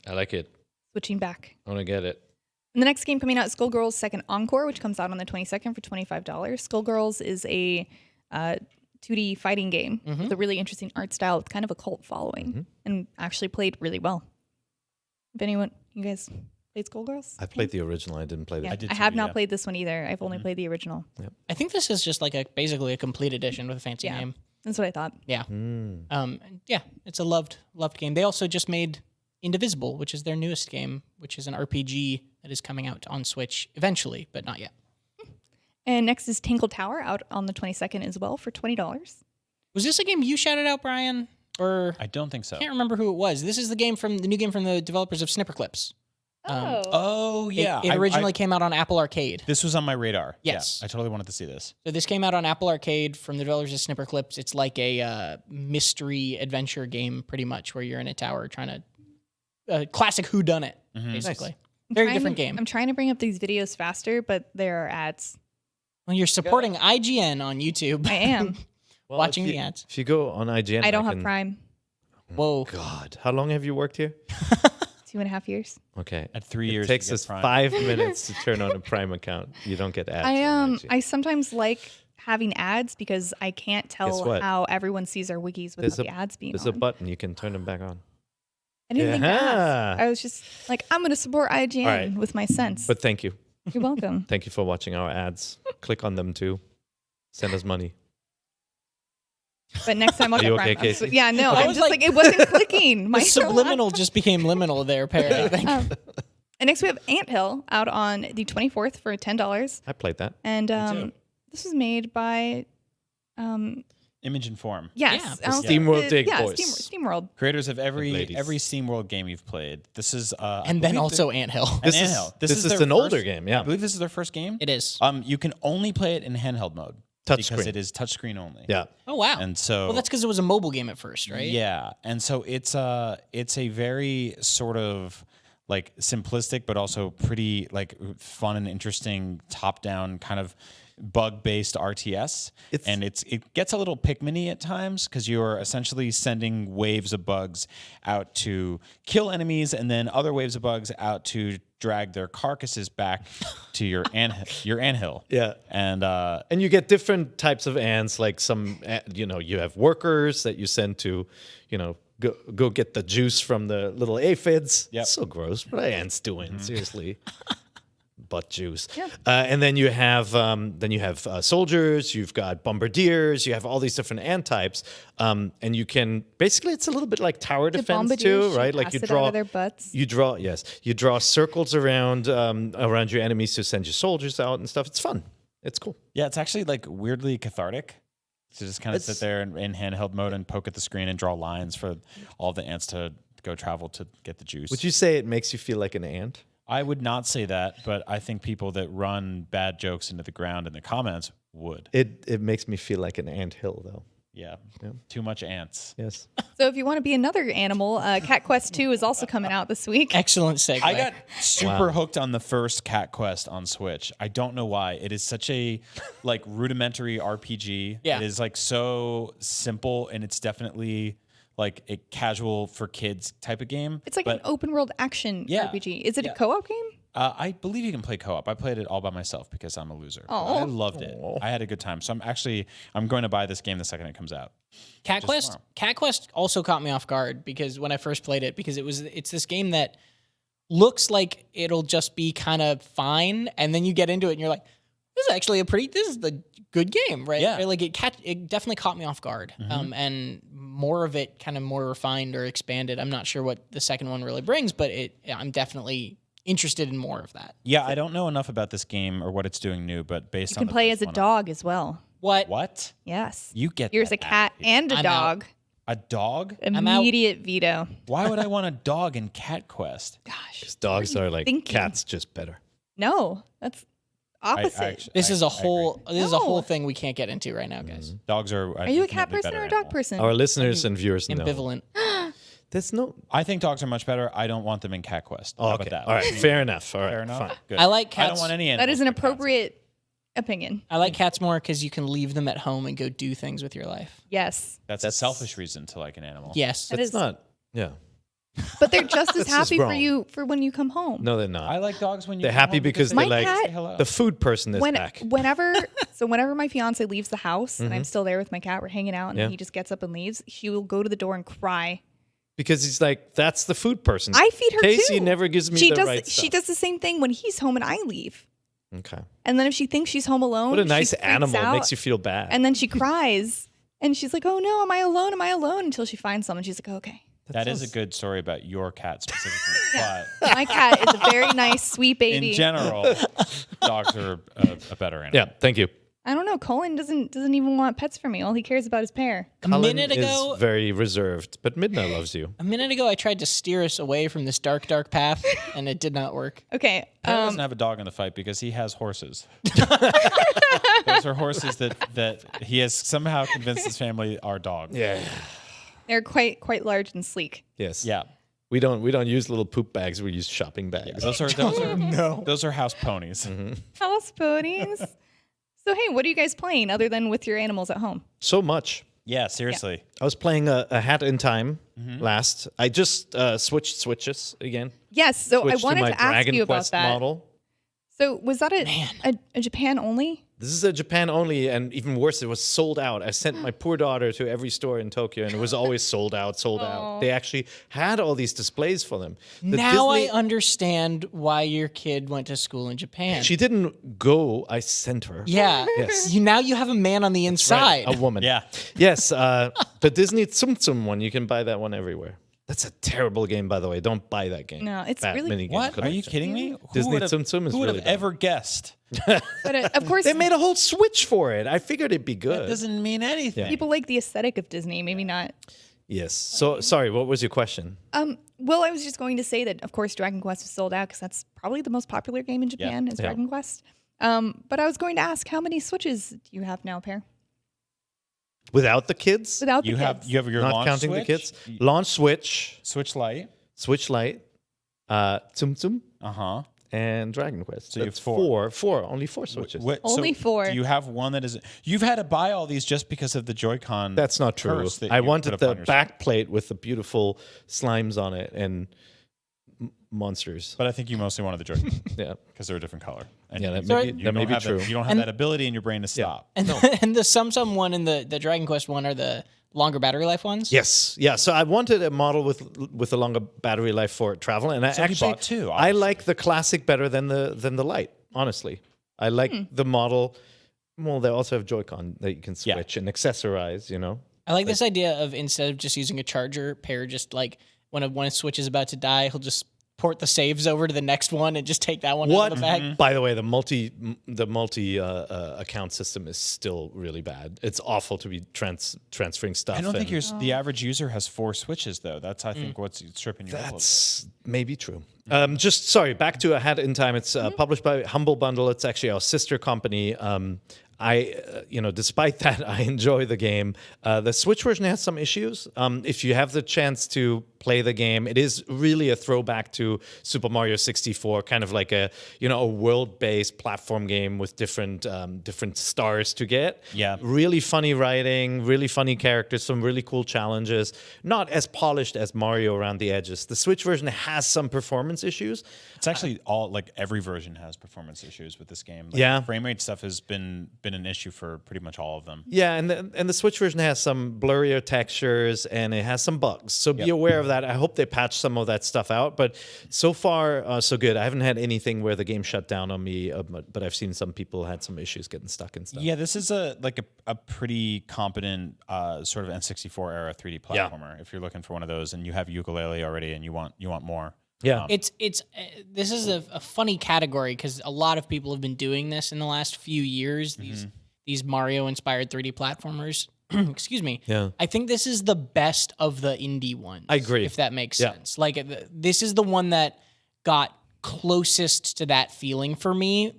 I like it. Switching back. I want to get it. And the next game coming out is Skullgirls Second Encore, which comes out on the 22nd for $25. Skullgirls is a 2D fighting game with a really interesting art style. It's kind of a cult following and actually played really well. If anyone, you guys played Skullgirls? I played the original. I didn't play the. Yeah, did I too, have not yeah. played this one either. I've only played the original. I think this is just like basically a complete edition with a fancy Yeah. name. That's what I thought. Yeah, yeah, it's a loved game. They also just made Indivisible, which is their newest game, which is an RPG that is coming out on Switch eventually, but not yet. And next is Tingle Tower, out on the 22nd as well for $20. Was this a game you shouted out, Brian? Or I don't think so. I can't remember who it was. This is the new game from the developers of Snipperclips. Oh, yeah. It originally came out on Apple Arcade. This was on my radar. Yes. Yeah, I totally wanted to see this. So this came out on Apple Arcade from the developers of Snipperclips. It's like a mystery adventure game, pretty much, where you're in a tower trying to classic whodunit, basically. Very different game. I'm trying to bring up these videos faster, but there are ads. Well, you're supporting IGN on YouTube. I am. Well, watching if you- the ads. If you go on IGN, I don't have Prime. Whoa. God, how long have you worked here? 2.5 years. Okay. At 3 years, It takes you get us Prime. 5 minutes to turn on a Prime account. You don't get ads. I on IGN. I sometimes like having ads because I can't Guess tell what? how everyone sees our wikis without the ads being There's on. a button you can turn them back on. I didn't think to Yeah. ask. I was just like, I'm going to support IGN All right. with my sense. But thank you. You're welcome. Thank you for watching our ads. Click on them too. Send us money. But next time I'll Are get you Prime. okay, Casey? Yeah, no, I I'm was just like- like, it wasn't clicking. The subliminal just became liminal there, Perry, I think. And next we have Anthill, out on the 24th for $10. I played that. And too. this was made by, Image and Form. yes, Yeah, I don't SteamWorld know, Dig yeah, Boys. SteamWorld. Creators of every ladies. SteamWorld game you've played. This is I And then believe also Anthill. and This is- Anthill. this is their an older first- game, yeah. I believe this is their first game. It is. You can only play it in handheld mode because Touchscreen. it is touchscreen only. Yeah. Oh, wow. And so Well, that's because it was a mobile game at first, right? Yeah, and so it's a very sort of like simplistic, but also pretty like fun and interesting top-down kind of bug-based RTS. It gets a little Pikmin-y at times because you're essentially sending waves of bugs out to kill enemies, and then other waves of bugs out to drag their carcasses back to your anthill. Yeah. And you get different types of ants, like some, you have workers that you send to, go get the juice from the little aphids. Yep. So gross. What are ants doing? Seriously. Butt juice. Yeah. And then you have soldiers, you've got bombardiers, you have all these different ant types. And you can basically, it's a little bit like tower defense too, right? Like you draw their butts. you draw circles around your enemies to send your soldiers out and stuff. It's fun. It's cool. Yeah, it's actually like weirdly cathartic to just kind of sit there in handheld mode and poke at the screen and draw lines for all the ants to go travel to get the juice. Would you say it makes you feel like an ant? I would not say that, but I think people that run bad jokes into the ground in the comments would. It makes me feel like an ant hill, though. Yeah. Too much ants. Yes. So if you want to be another animal, Cat Quest 2 is also coming out this week. Excellent segue. I got super hooked on the first Cat Quest on Switch. I don't know why. It is such a like rudimentary RPG. Yeah. It is like so simple, and it's definitely like a casual for kids type of game. It's like an open world action Yeah. RPG. Is it Yeah. a co-op game? I believe you can play co-op. I played it all by myself because I'm a loser. But Aw. I loved it. I had a good time. So I'm going to buy this game the second it comes out. Cat Just Quest. tomorrow. Cat Quest also caught me off guard because when I first played it, because it's this game that looks like it'll just be kind of fine, and then you get into it and you're like, this is the good game, right? Yeah. Like it definitely caught me off guard. And more of it kind of more refined or expanded. I'm not sure what the second one really brings, but I'm definitely interested in more of that. Yeah, I don't know enough about this game or what it's doing new, but based You on can the play first as a one, dog as well. What? Yes. You get Here's that a out cat of here. and a I'm dog. A dog? out. Immediate veto. Why would I want a dog in Cat Quest? Gosh. Dogs are like thinking? cats, just better. No, that's opposite. This is a whole No. thing we can't get into right now, guys. Dogs are. Are you a cat person or a dog person? Our listeners and viewers know. Ambivalent. There's no. I think dogs are much better. I don't want them in Cat Quest. Oh, How okay. about that? All right. Fair enough. All right. Fair enough. Fine. Good. I like I don't cats. want any animals. That is an but cats. appropriate opinion. I like cats more because you can leave them at home and go do things with your life. Yes. That's a selfish reason to like an animal. Yes. That That's is- not. Yeah. But they're just as That's just happy for wrong. you for when you come home. No, they're not. I like dogs when you They're come happy home because they they My like cat- say hello. the food person is back. Whenever my fiance leaves the house and I'm still there with my cat, we're hanging out, and Yeah. he just gets up and leaves. She will go to the door and cry. Because he's like, that's the food person. I feed her Casey too. never gives me she the does. right She stuff. does the same thing when he's home and I leave. Okay. And then if she thinks she's home alone, What a she nice freaks animal. out, Makes you feel bad. And then she cries, and she's like, "Oh no, am I alone? Am I alone?" Until she finds someone. She's like, "Okay." That is a good story about your cat specifically. But My cat is a very nice, sweet baby. in general, dogs are a better animal. Yeah. Thank you. I don't know. Colin doesn't even want pets from me. All he cares about is pear. A Cullen minute ago, is very reserved, but Midna loves you. I tried to steer us away from this dark path, and it did not work. Okay. Perry doesn't have a dog in the fight because he has horses. Those are horses that he has somehow convinced his family are dogs. Yeah. They're quite large and sleek. Yes. Yeah. We don't use little poop bags. We use shopping bags. Those are those are house ponies. House ponies. So hey, what are you guys playing other than with your animals at home? So much. Yeah, seriously. I was playing a Hat in Time last. I just switched switches again. Yes. So Switched I wanted my to ask Dragon you about Quest that. model. So was that a Japan only? This is a Japan only, and even worse, it was sold out. I sent my poor daughter to every store in Tokyo, and it was always sold out, sold out. They actually had all these displays for them. The Now Disney- I understand why your kid went to school in Japan. She didn't go. I sent her. yeah. Yes. Now you have a man on the inside. Right, a woman. Yeah. Yes. The Disney Tsum Tsum one, you can buy that one everywhere. That's a terrible game, by the way. Don't buy that game. No, it's That really- minigame What? Are you collection. kidding me? Disney would have- Tsum Tsum is who would really have dumb. ever guessed? But of course, They made a whole Switch for it. I figured it'd be good. That doesn't mean anything. people like the aesthetic of Disney. Maybe not. Yes. So sorry. What was your question? Well, I was just going to say that, of course, Dragon Quest was sold out because that's probably the most popular game in Japan is Dragon Quest. But I was going to ask, how many Switches do you have now, Pear? Without the kids? Without the You have kids. your Not launch counting Switch? the kids. Launch Switch, Switch Lite. Switch Lite. Tsum Tsum, and Dragon Quest. So you have That's four. Only four Switches. Only four. Do you have one that is? You've had to buy all these just because of the Joy-Con. That's not true. curse that I you wanted put the upon yourself. back plate with the beautiful slimes on it and monsters. But I think you mostly wanted the Joy-Con Yeah. because they're a different color. And Yeah, you, that you may don't be have true. you don't have that ability in your brain to stop. And and the Sum Sum one and the Dragon Quest one are the longer battery life ones. Yes, yeah. So I wanted a model with a longer battery life for travel, and I So you actually bought two, I obviously. like the classic better than the light. Honestly, I like the model. Well, they also have Joy-Con that you can switch and accessorize. You know, I like this idea of instead of just using a charger pair, just like when a Switch is about to die, he'll just port the saves over to the next one and just take that one out of the bag. By the way, the multi account system is still really bad. It's awful to be transferring stuff. I don't think and the average user has 4 Switches though. That's I think what's stripping you. of a little bit. That's maybe true. Just sorry, back to A Hat in Time. It's published by Humble Bundle. It's actually our sister company. Despite that, I enjoy the game. The Switch version has some issues. If you have the chance to play the game, it is really a throwback to Super Mario 64, kind of like a world-based platform game with different stars to get. Yeah. Really funny writing, really funny characters, some really cool challenges. Not as polished as Mario around the edges. The Switch version has some performance issues. It's actually all like every version has performance issues with this game. Like, Yeah. frame rate stuff has been an issue for pretty much all of them. Yeah, and the Switch version has some blurrier textures and it has some bugs. So be aware of that. I hope they patch some of that stuff out. But so far, so good. I haven't had anything where the game shut down on me, but I've seen some people had some issues getting stuck and stuff. Yeah, this is a pretty competent sort of N64 era 3D platformer. If you're looking for one of those and you have Ukulele already and you want more. Yeah. It's this is a funny category because a lot of people have been doing this in the last few years. These Mario inspired 3D platformers. Excuse me. Yeah. I think this is the best of the indie ones. I agree. If that makes Yeah. sense. Like this is the one that got closest to that feeling for me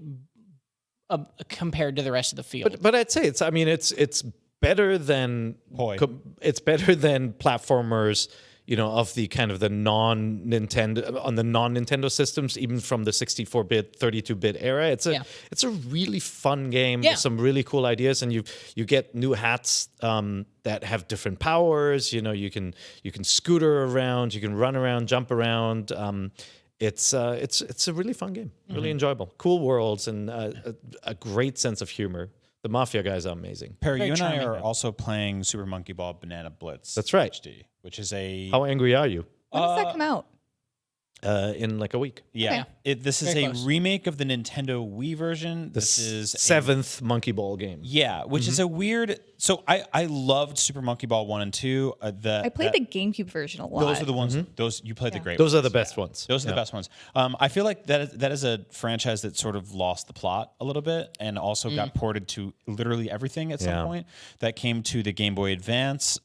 compared to the rest of the field. But I'd say it's better than Hoi. It's better than platformers, of the kind of the non-Nintendo systems, even from the 64-bit, 32-bit era. It's a really fun game with some really cool ideas, and you get new hats that have different powers. You can scooter around, you can run around, jump around. It's a really fun game, really enjoyable, cool worlds, and a great sense of humor. The Mafia guys are amazing. Perry, Very you and I charming. are also playing Super Monkey Ball Banana Blitz. That's right. HD, which is a How angry are you? When does that come out? In like a week. yeah. This is Very a close. remake of the Nintendo Wii version. This is a- 7th Monkey Ball game. Yeah, which is a weird. So I loved Super Monkey Ball 1 and 2. I played the GameCube version a lot. Those are the ones. Those you played the great. Those ones. are the best ones. Those are the best ones. I feel like that is a franchise that sort of lost the plot a little bit, and also got ported to literally everything at some point. That came to the Game Boy Advance.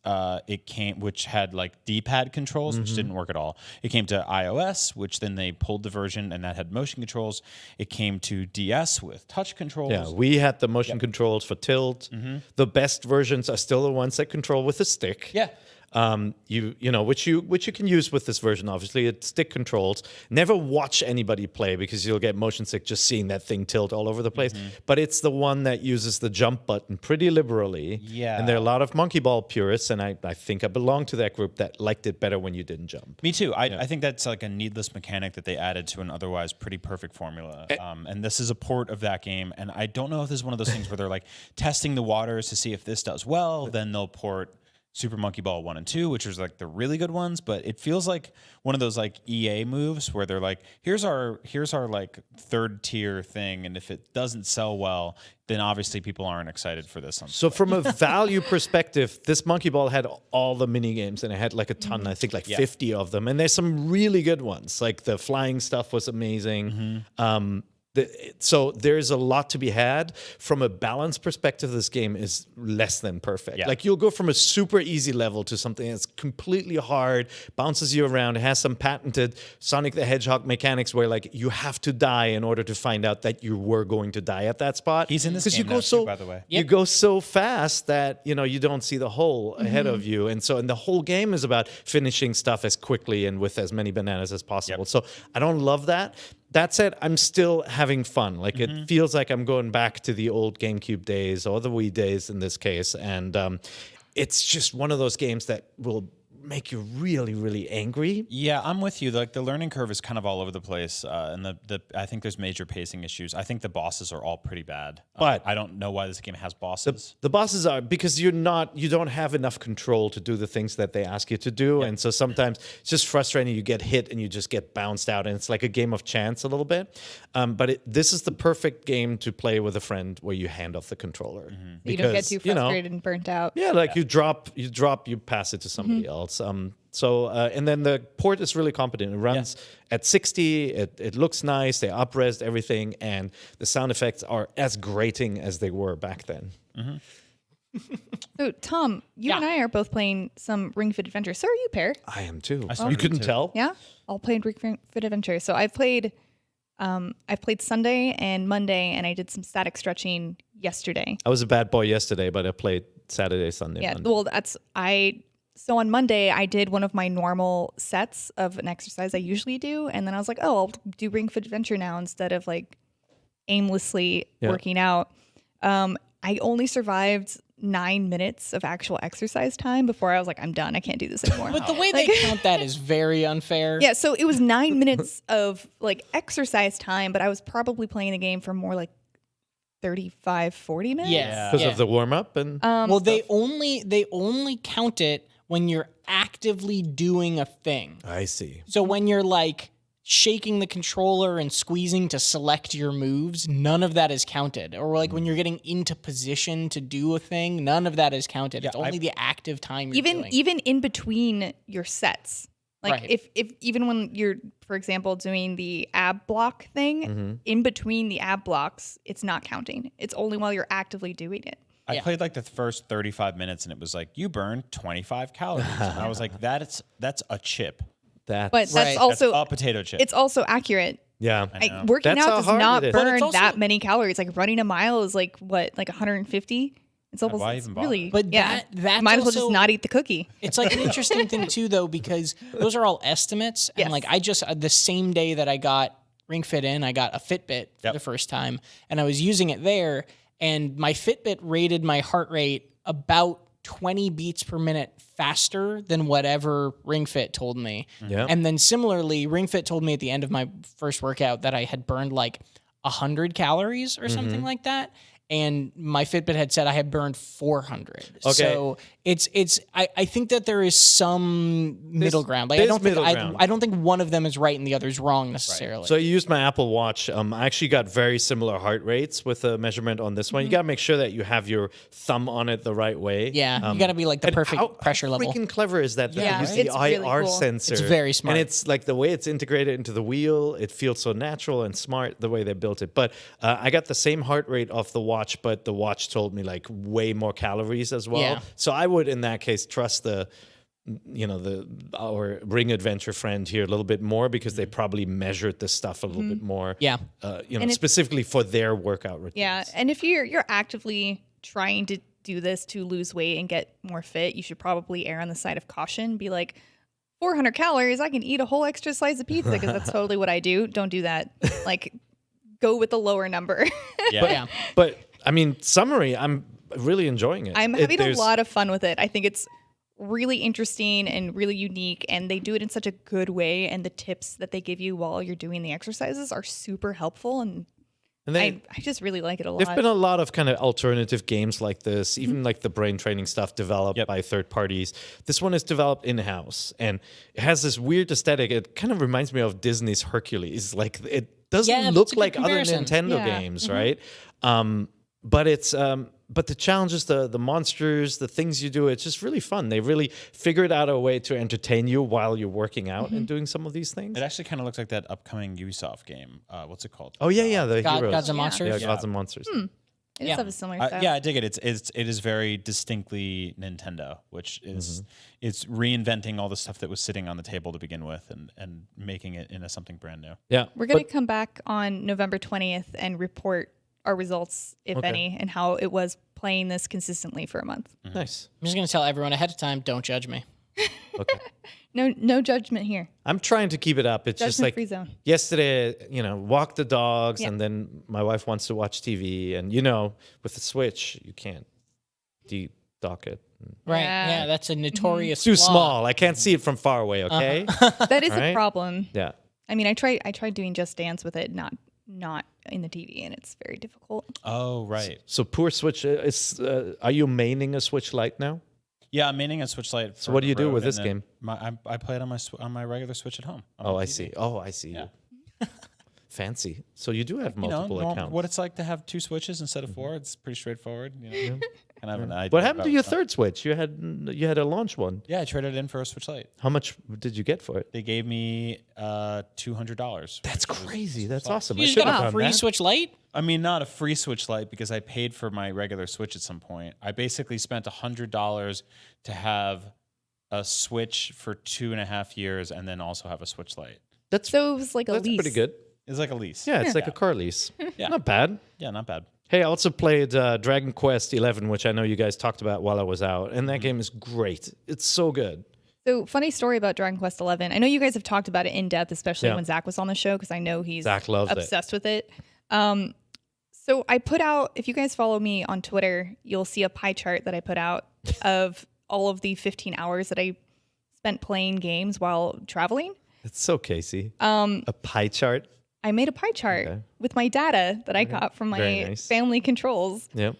Which had like D-pad controls, which didn't work at all. It came to iOS, which then they pulled the version, and that had motion controls. It came to DS with touch controls. Yeah, we had the motion controls for tilt. The best versions are still the ones that control with a stick. Yeah. Which you can use with this version. Obviously, it's stick controls. Never watch anybody play because you'll get motion sick just seeing that thing tilt all over the place. But it's the one that uses the jump button pretty liberally. Yeah. And there are a lot of Monkey Ball purists, and I think I belong to that group that liked it better when you didn't jump. Me too. I think that's like a needless mechanic that they added to an otherwise pretty perfect formula. And this is a port of that game. And I don't know if this is one of those things where they're like testing the waters to see if this does well. Then they'll port Super Monkey Ball 1 and 2, which is like the really good ones, but it feels like one of those like EA moves where they're like, here's our like third tier thing, and if it doesn't sell well, then obviously people aren't excited for this. So from a value perspective, this Monkey Ball had all the mini games, and it had like a ton, I think like 50 of them, and there's some really good ones. Like the flying stuff was amazing. So there's a lot to be had. From a balance perspective, this game is less than perfect. Yeah. Like you'll go from a super easy level to something that's completely hard, bounces you around, it has some patented Sonic the Hedgehog mechanics where like you have to die in order to find out that you were going to die at that spot. He's in this 'Cause game now too, by the way. You go so fast that you don't see the hole ahead of you, and the whole game is about finishing stuff as quickly and with as many bananas as possible. So I don't love that. That said, I'm still having fun. Like it feels like I'm going back to the old GameCube days or the Wii days in this case, and it's just one of those games that will make you really, really angry. Yeah, I'm with you. Like the learning curve is kind of all over the place, and I think there's major pacing issues. I think the bosses are all pretty bad, But I don't know why this game has bosses. The bosses are because you don't have enough control to do the things that they ask you to do, and so sometimes it's just frustrating. You get hit and you just get bounced out, and it's like a game of chance a little bit. But this is the perfect game to play with a friend where you hand off the controller. You don't get too frustrated and burnt out. Yeah, like you drop, you pass it to somebody else. And then the port is really competent. It runs at 60. It looks nice. They up-resed everything, and the sound effects are as grating as they were back then. So, Tom, you and I are both playing some Ring Fit Adventure. So are you, Pear. I am too. I started You couldn't to. tell? Yeah, all played Ring Fit Adventure. So I've played Sunday and Monday, and I did some static stretching yesterday. I was a bad boy yesterday, but I played Saturday, Sunday, Yeah, Monday. well, So on Monday, I did one of my normal sets of an exercise I usually do, and then I was like, oh, I'll do Ring Fit Adventure now instead of like aimlessly working out. I only survived 9 minutes of actual exercise time before I was like, I'm done. I can't do this anymore. But the way they count that is very unfair. Yeah, so it was 9 minutes of like exercise time, but I was probably playing the game for more like 35, 40 minutes. Yeah. Because of the warm-up and Well, they only count it when you're actively doing a thing. I see. So when you're like shaking the controller and squeezing to select your moves, none of that is counted. Or like when you're getting into position to do a thing, none of that is counted. It's only the active time you're doing. Even in between your sets. Like Right. if even when you're, for example, doing the ab block thing, in between the ab blocks, it's not counting. It's only while you're actively doing it. I played like the first 35 minutes, and it was like you burned 25 calories, and I was like, that's a chip. But that's Right. also That's a potato chip. it's also accurate. Yeah. Like, working That's how out does hard not it is. But burn it's also- that many calories. Like running a mile is like what, like 150? It's almost why it's even bother? really. But yeah, that's might as well also- just not eat the cookie. It's like an interesting thing too, though, because those are all estimates. And Yes. like I just the same day that I got Ring Fit in, I got a Fitbit for the first time, and I was using it there, and my Fitbit rated my heart rate about 20 beats per minute faster than whatever Ring Fit told me. Yeah. And then similarly, Ring Fit told me at the end of my first workout that I had burned like 100 calories or something like that. And my Fitbit had said I had burned 400. Okay. So I think that there is some middle ground. Like there's I middle ground. don't think one of them is right and the other is wrong necessarily. So I used my Apple Watch. I actually got very similar heart rates with a measurement on this one. You got to make sure that you have your thumb on it the right way. Yeah, you got to be like the And perfect pressure how level. freaking clever is that? They Yeah, use it's the really IR cool. sensor. It's very smart. And it's like the way it's integrated into the wheel, it feels so natural and smart the way they built it. But I got the same heart rate off the watch, but the watch told me like way more calories as well. Yeah. So I would, in that case, trust our Ring Adventure friend here a little bit more because they probably measured this stuff a little bit more. Yeah. Specifically for their workout routines. Yeah, and if you're actively trying to do this to lose weight and get more fit, you should probably err on the side of caution. Be like, 400 calories, I can eat a whole extra slice of pizza because that's totally what I do. Don't do that. Like, go with the lower number. Yeah. But I mean, summary, I'm really enjoying it. I'm having a There's- lot of fun with it. I think it's really interesting and really unique, and they do it in such a good way, and the tips that they give you while you're doing the exercises are super helpful, and And they, I just really like it a lot. There've been a lot of kind of alternative games like this, even Mm-hmm. like the brain training stuff developed by third parties. This one is developed in-house, and it has this weird aesthetic. It kind of reminds me of Disney's Hercules. Like it doesn't Yeah, look that's a good like other comparison. Nintendo Yeah. games, right? But it's but the challenges, the monsters, the things you do, it's just really fun. They really figured out a way to entertain you while you're working out and doing some of these things. It actually kind of looks like that upcoming Ubisoft game. What's it called? Oh yeah, the heroes. Gods and Monsters. Yeah, Gods and Monsters. It does have a similar style. Yeah, I dig it. It is very distinctly Nintendo, which is it's reinventing all the stuff that was sitting on the table to begin with and making it into something brand new. Yeah, We're going to come back on November 20th and report our results, if any, and how it was playing this consistently for a month. nice. I'm just gonna tell everyone ahead of time, don't judge me. Okay. No judgment here. I'm trying to keep it up. It's just like Judgment-free zone. yesterday, walk the dogs, Yeah. and then my wife wants to watch TV, and with the Switch, you can't dock it. Right? Yeah. Yeah, that's a notorious Too flaw. small. I can't see it from far away. Okay. That is Right? a problem. Yeah. I mean, I tried doing Just Dance with it, not in the TV, and it's very difficult. Oh, right. So poor Switch. Are you maining a Switch Lite now? Yeah, I'm maining a Switch Lite. So what do you do road, with this and game? I play it on my regular Switch at home. on Oh, my I TV. see. Oh, I see. Yeah. Fancy. So you do have You know, multiple accounts. what it's like to have 2 Switches instead of 4. It's pretty straightforward. Kind of have an idea. What happened to about your stuff. third Switch? You had a launch one. Yeah, I traded it in for a Switch Lite. How much did you get for it? They gave me $200. That's crazy. That's awesome. You I just should got have a done free that. Switch Lite. I mean, not a free Switch Lite because I paid for my regular Switch at some point. I basically spent $100 to have a Switch for 2.5 years and then also have a Switch Lite. So it was like a That's lease. pretty good. It's like a lease. Yeah, it's like a car lease. Yeah. Not bad. Yeah, not bad. Hey, I also played Dragon Quest 11, which I know you guys talked about while I was out, and that game is great. It's so good. So funny story about Dragon Quest 11. I know you guys have talked about it in depth, especially Yeah. when Zach was on the show, because I know he's Zach loves it. obsessed with it. So I put out, if you guys follow me on Twitter, you'll see a pie chart that I put out of all of the 15 hours that I spent playing games while traveling. It's so Casey. A pie chart. I made a pie chart Okay. with my data that I got from Very my nice. family controls. Yep.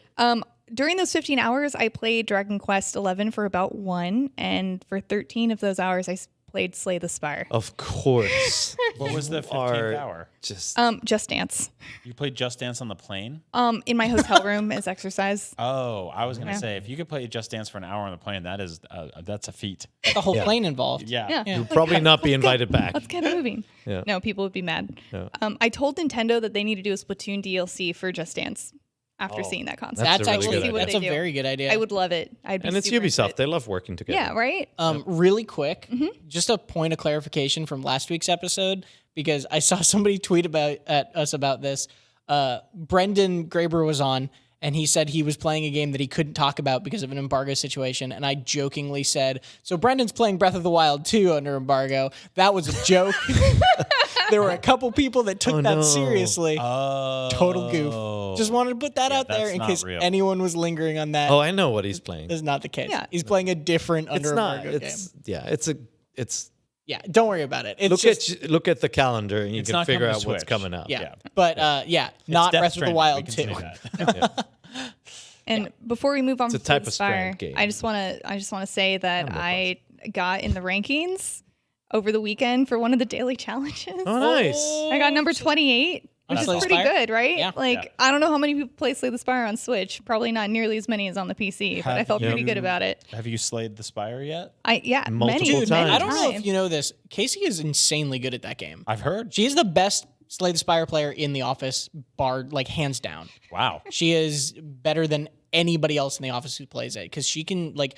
During those 15 hours, I played Dragon Quest 11 for about 1, and for 13 of those hours, I played Slay the Spire. Of course. What was the 15th are hour? Just Just Dance. You played Just Dance on the plane? In my hotel room as exercise. Oh, I was gonna say if you could play Just Dance for an hour on the plane, that's a feat. The whole plane involved. Yeah. you'll probably not be invited back. Let's get moving. Yeah. No, people would be mad. Yeah. I told Nintendo that they need to do a Splatoon DLC for Just Dance after seeing that concept. That's That's a really actually good idea. that's They a do. very good idea. I would love it. I'd be And it's super into Ubisoft. it. They love working together. Yeah, right? Really quick, just a point of clarification from last week's episode, because I saw somebody tweet at us about this. Brendan Graber was on, and he said he was playing a game that he couldn't talk about because of an embargo situation. And I jokingly said, so Brendan's playing Breath of the Wild 2 under embargo. That was a joke. There were a couple people that took that no. seriously. Total goof. Just wanted to put that out there that's in not case real. anyone was lingering on that. Oh, I know what he's playing. That's not the case. Yeah. He's playing a different It's under not. embargo game. It's. Yeah, don't worry about it. It's Look at the calendar and you It's can not figure coming out to what's Switch. coming up. yeah. But not Death Breath of the Stranding, Wild we 2. can say that. And before we move on It's a from type the of Spire, Strand game. I just want to say that I got in the rankings over the weekend for one of the daily challenges. Oh, nice. I got number 28, which is Slay the pretty Spire? good, right? Yeah. Like, I don't know how many people play Slay the Spire on Switch. Probably not nearly as many as on the PC, but I Have felt pretty you- good about it. Have you slayed the Spire yet? Multiple Many times. many I don't know if times. you know this. Casey is insanely good at that game. I've heard. She is the best Slay the Spire player in the office, barred like hands down. Wow. She is better than anybody else in the office who plays it, because she can like.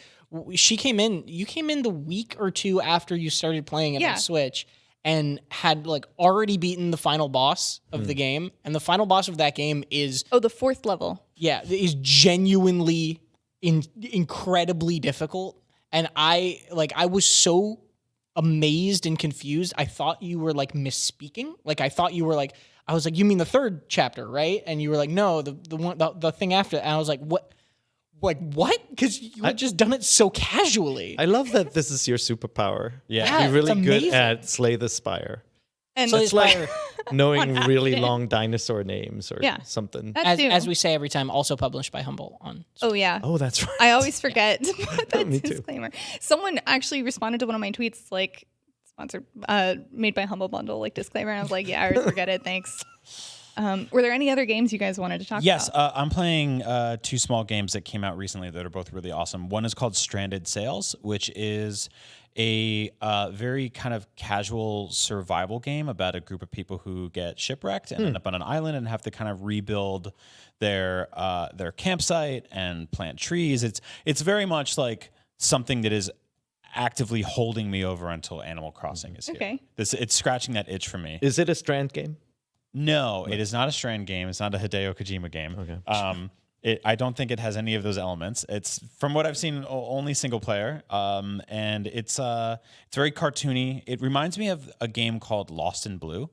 She came in. You came in the week or two after you started playing it Yeah. on Switch, and had like already beaten the final boss of the game. And the final boss of that game is Oh, the 4th level. is genuinely incredibly difficult. And I was so amazed and confused. I thought you were like misspeaking. Like I thought you were like, I was like, you mean the 3rd chapter, right? And you were like, no, the thing after. And I was like, what? Like what? Because you had just done it so casually. I love that this is your superpower. Yeah. You're really it's good amazing. at Slay the Spire. And Slay the It's like Spire. knowing really happened. long dinosaur names or Yeah. something. that too. as we say every time, also published by Humble on. Oh, yeah. Oh, that's right. I always forget to put that Me too. disclaimer. Someone actually responded to one of my tweets like sponsored, made by Humble Bundle, like disclaimer. And I was like, yeah, I always forget it. Thanks. Were there any other games you guys wanted to talk about? Yes, I'm playing 2 small games that came out recently that are both really awesome. One is called Stranded Sails, which is a very kind of casual survival game about a group of people who get shipwrecked and end up on an island and have to kind of rebuild their campsite and plant trees. It's very much like something that is actively holding me over until Animal Crossing is here. Okay. It's scratching that itch for me. Is it a Strand game? No, it is not a Strand game. It's not a Hideo Kojima game. Okay. I don't think it has any of those elements. It's, from what I've seen, only single player, and it's very cartoony. It reminds me of a game called Lost in Blue,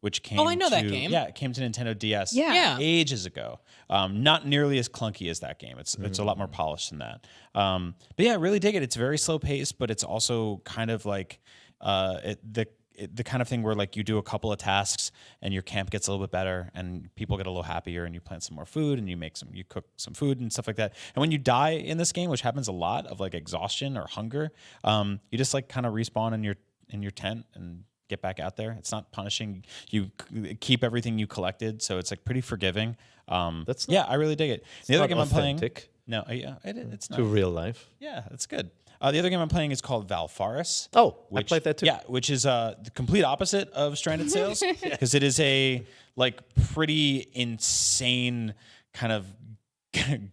which came. I know that game. Yeah, it came to Nintendo DS. Yeah. Ages ago. Not nearly as clunky as that game. It's a lot more polished than that. But yeah, I really dig it. It's very slow paced, but it's also kind of like the kind of thing where like you do a couple of tasks and your camp gets a little bit better and people get a little happier and you plant some more food and you cook some food and stuff like that. And when you die in this game, which happens a lot, of like exhaustion or hunger, you just like kind of respawn in your tent and get back out there. It's not punishing. You keep everything you collected, so it's like pretty forgiving. That's yeah, I really dig it. The other game I'm playing, no, yeah, it's not to real life. Yeah, it's good. The other game I'm playing is called Valfaris. Oh, I played that too. Yeah, which is the complete opposite of Stranded Sails, because it is a like pretty insane kind of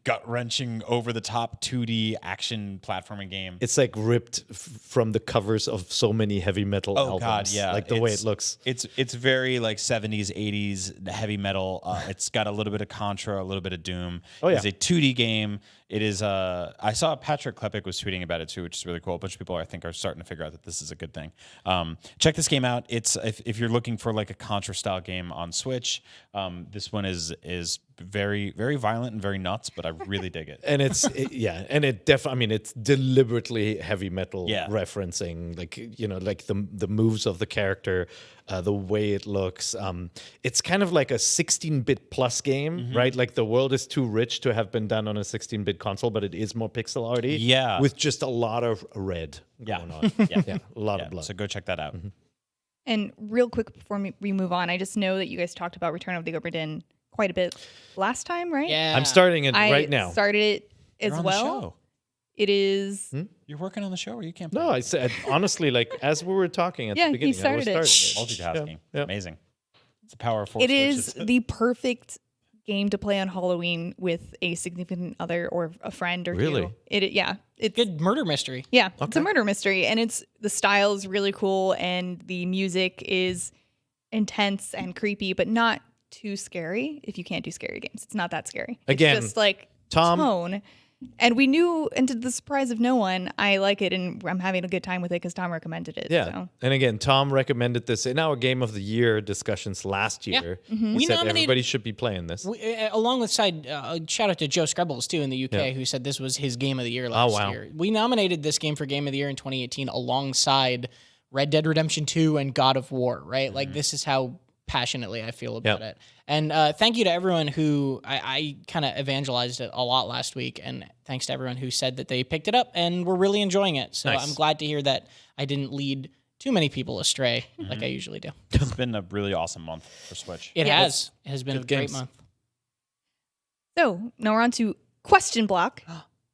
gut-wrenching, over-the-top 2D action platforming game. It's like ripped from the covers of so many heavy metal albums. God, yeah. Like the way it looks. It's very like 70s, 80s heavy metal. It's got a little bit of Contra, a little bit of Doom. Oh, yeah. It's a 2D game. It is I saw Patrick Klepek was tweeting about it too, which is really cool. A bunch of people I think are starting to figure out that this is a good thing. Check this game out. It's if you're looking for like a Contra style game on Switch, this one is very, very violent and very nuts, but I really dig it. And it's it's deliberately heavy metal referencing, like, you know, like the moves of the character, the way it looks. It's kind of like a 16-bit plus game, right? Like the world is too rich to have been done on a 16-bit console, but it is more pixel arty. Yeah. With just a lot of red going on. A lot of blood. So go check that out. And real quick before we move on, I just know that you guys talked about Return of the Obra Dinn quite a bit last time, right? Yeah. I'm starting it right now. I started it as You're on well. the show. It is. You're working on the show, or you can't play No, I said, honestly, like as we were talking at the beginning, he started I was it. starting multitasking. Yeah. Amazing. It's the power of four It is switches. the perfect game to play on Halloween with a significant other or a friend or Really? two. It's Good murder mystery. Yeah, it's a murder mystery, and the style is really cool, and the music is intense and creepy, but not too scary. If you can't do scary games, it's not that scary. Again, it's just like Tom- tone. And we knew, and to the surprise of no one, I like it, and I'm having a good time with it because Tom recommended it. Yeah. So. And again, Tom recommended this in our Game of the Year discussions last year. Mm-hmm. He said nominated- everybody should be playing this. Along with shout out to Joe Screbbles too in the UK who said this was his game of the year last year. We nominated this game for game of the year in 2018 alongside Red Dead Redemption 2 and God of War, right? Like this is how passionately I feel about it. And thank you to everyone who I kind of evangelized it a lot last week, and thanks to everyone who said that they picked it up and were really enjoying it. So Nice. I'm glad to hear that I didn't lead too many people astray like I usually do. It's been a really awesome month for Switch. It has been a Good great games. month. So now we're on to Question Block,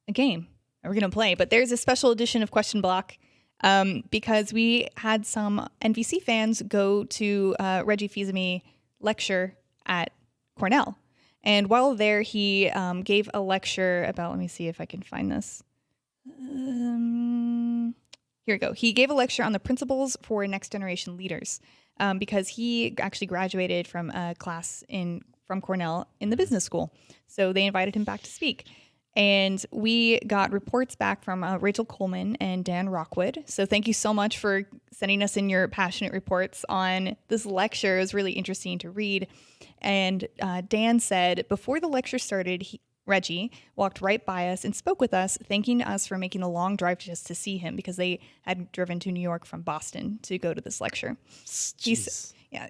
a game that we're going to play. But there's a special edition of Question Block because we had some NVC fans go to Reggie Fils-Aime lecture at Cornell. And while there, he gave a lecture about, let me see if I can find this. Here we go. He gave a lecture on the principles for next generation leaders because he actually graduated from a class from Cornell in the business school. So they invited him back to speak. And we got reports back from Rachel Coleman and Dan Rockwood. So thank you so much for sending us in your passionate reports on this lecture. It was really interesting to read. And Dan said before the lecture started, Reggie, walked right by us and spoke with us, thanking us for making the long drive just to see him because they had driven to New York from Boston to go to this lecture.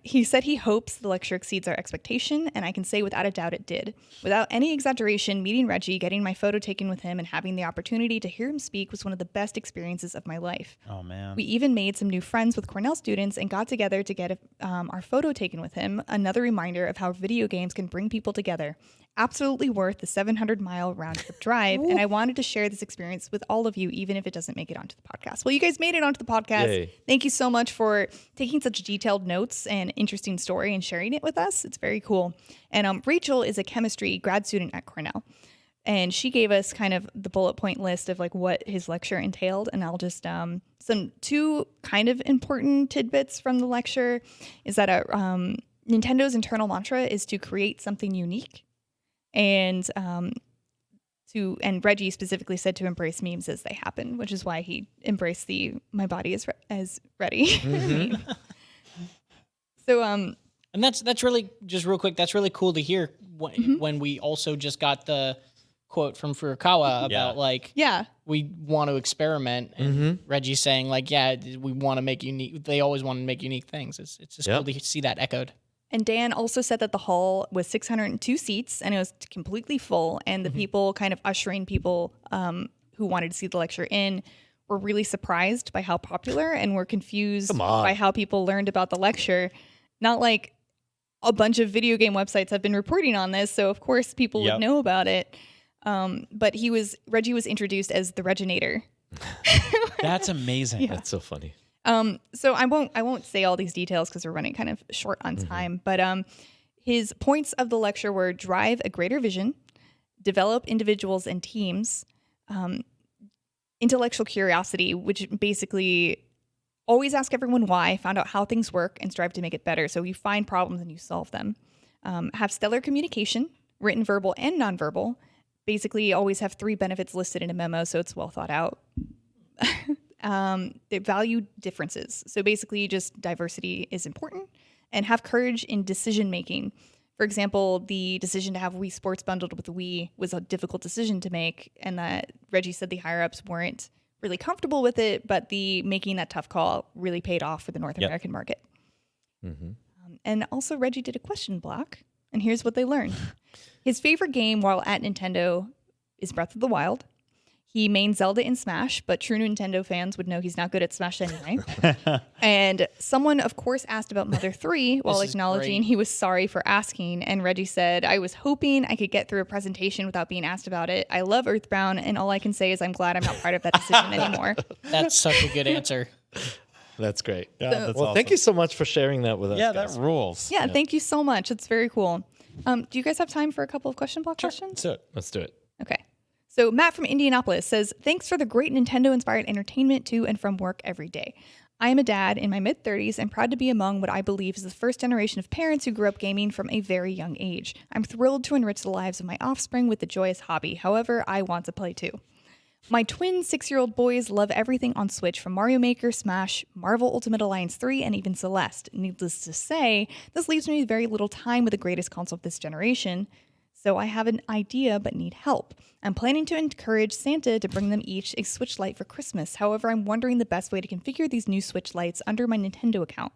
He said he hopes the lecture exceeds our expectation, and I can say without a doubt it did. Without any exaggeration, meeting Reggie, getting my photo taken with him, and having the opportunity to hear him speak was one of the best experiences of my life. Oh, man. We even made some new friends with Cornell students and got together to get our photo taken with him, another reminder of how video games can bring people together. Absolutely worth the 700-mile round-trip drive, and I wanted to share this experience with all of you, even if it doesn't make it onto the podcast. Well, you guys made it onto the podcast. Yay. Thank you so much for taking such detailed notes and interesting story and sharing it with us. It's very cool. And Rachel is a chemistry grad student at Cornell, and she gave us kind of the bullet point list of like what his lecture entailed. And I'll just some two kind of important tidbits from the lecture is that Nintendo's internal mantra is to create something unique. And Reggie specifically said to embrace memes as they happen, which is why he embraced the "my body is ready." Mm-hmm. So and that's really, just real quick, that's really cool to hear when we also just got the quote from Furukawa about we want to experiment, and Reggie saying like, we want to make unique. They always want to make unique things. It's just cool to see that echoed. And Dan also said that the hall was 602 seats and it was completely full. And the people kind of ushering people who wanted to see the lecture in were really surprised by how popular and were confused by how people learned about the lecture. Not like a bunch of video game websites have been reporting on this, so of course people would know about it. But Reggie was introduced as the Reginator. That's amazing. Yeah. That's so funny. So I won't say all these details because we're running kind of short on time, but his points of the lecture were drive a greater vision, develop individuals and teams, intellectual curiosity, which basically always ask everyone why, find out how things work, and strive to make it better. So you find problems and you solve them. Have stellar communication, written, verbal, and nonverbal. Basically always have 3 benefits listed in a memo, so it's well thought out. They value differences. So basically just diversity is important, and have courage in decision making. For example, the decision to have Wii Sports bundled with Wii was a difficult decision to make, and that Reggie said the higher ups weren't really comfortable with it, but the making that tough call really paid off for the North American market. And also Reggie did a question block, and here's what they learned. His favorite game while at Nintendo is Breath of the Wild. He mains Zelda in Smash, but true Nintendo fans would know he's not good at Smash anyway. And someone, of course, asked about Mother 3 while acknowledging he was sorry for asking. And Reggie said, I was hoping I could get through a presentation without being asked about it. I love Earthbound, and all I can say is I'm glad I'm not part of that decision anymore. That's such a good answer. That's great. Yeah, that's well, awesome. thank you so much for sharing that with us. Yeah, guys. that rules. Yeah, thank you so much. It's very cool. Do you guys have time for a couple of question block questions? Let's do it. Okay. So Matt from Indianapolis says, thanks for the great Nintendo-inspired entertainment to and from work every day. I am a dad in my mid-30s and proud to be among what I believe is the first generation of parents who grew up gaming from a very young age. I'm thrilled to enrich the lives of my offspring with the joyous hobby. However, I want to play too. My twin 6-year-old boys love everything on Switch, from Mario Maker, Smash, Marvel Ultimate Alliance 3, and even Celeste. Needless to say, this leaves me with very little time with the greatest console of this generation. So I have an idea but need help. I'm planning to encourage Santa to bring them each a Switch Lite for Christmas. However, I'm wondering the best way to configure these new Switch Lites under my Nintendo account.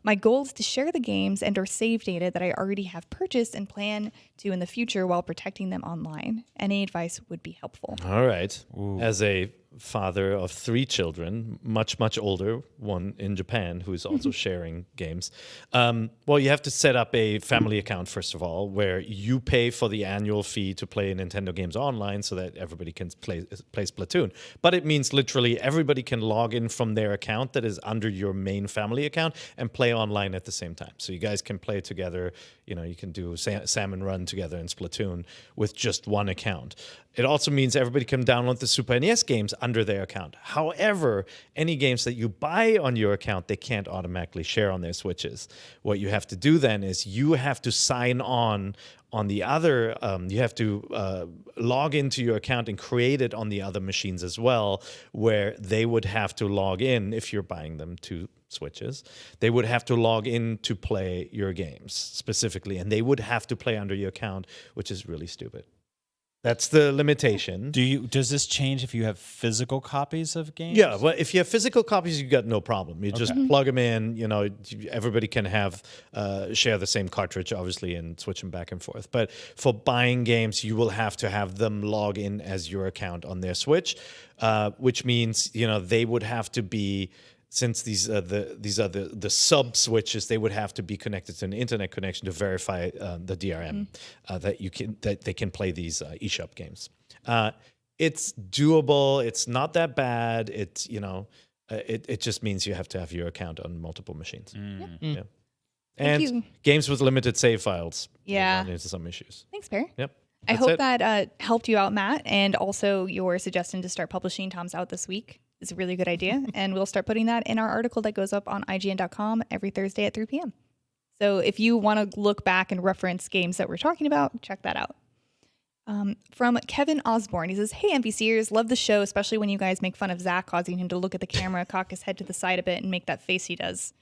My goal is to share the games and or save data that I already have purchased and plan to in the future while protecting them online. Any advice would be helpful. All right. As a father of 3 children, much older, one in Japan who's also sharing games. Well, you have to set up a family account, first of all, where you pay for the annual fee to play Nintendo games online so that everybody can play Splatoon. But it means literally everybody can log in from their account that is under your main family account and play online at the same time. So you guys can play together. You know, you can do salmon run together in Splatoon with just one account. It also means everybody can download the Super NES games under their account. However, any games that you buy on your account, they can't automatically share on their Switches. What you have to do then is you have to sign on the other, you have to log into your account and create it on the other machines as well, where they would have to log in if you're buying them to Switches. They would have to log in to play your games specifically, and they would have to play under your account, which is really stupid. That's the limitation. Does this change if you have physical copies of games? Yeah, well, if you have physical copies, you got no problem. You just plug them in. You know, everybody can have share the same cartridge, obviously, and switch them back and forth. But for buying games, you will have to have them log in as your account on their Switch, which means they would have to be. Since these are the sub switches, they would have to be connected to an internet connection to verify the DRM that they can play these eShop games. It's doable. It's not that bad. It's it just means you have to have your account on multiple machines. Yeah. And games with limited save files. Yeah. Run into some issues. Thanks, Perry. Yep. I hope that helped you out, Matt, and also your suggestion to start publishing Tom's Out this week is a really good idea, and we'll start putting that in our article that goes up on IGN.com every Thursday at 3 p.m. So if you want to look back and reference games that we're talking about, check that out. From Kevin Osborne, he says, "Hey NVCers, love the show, especially when you guys make fun of Zach, causing him to look at the camera, cock his head to the side a bit, and make that face he does.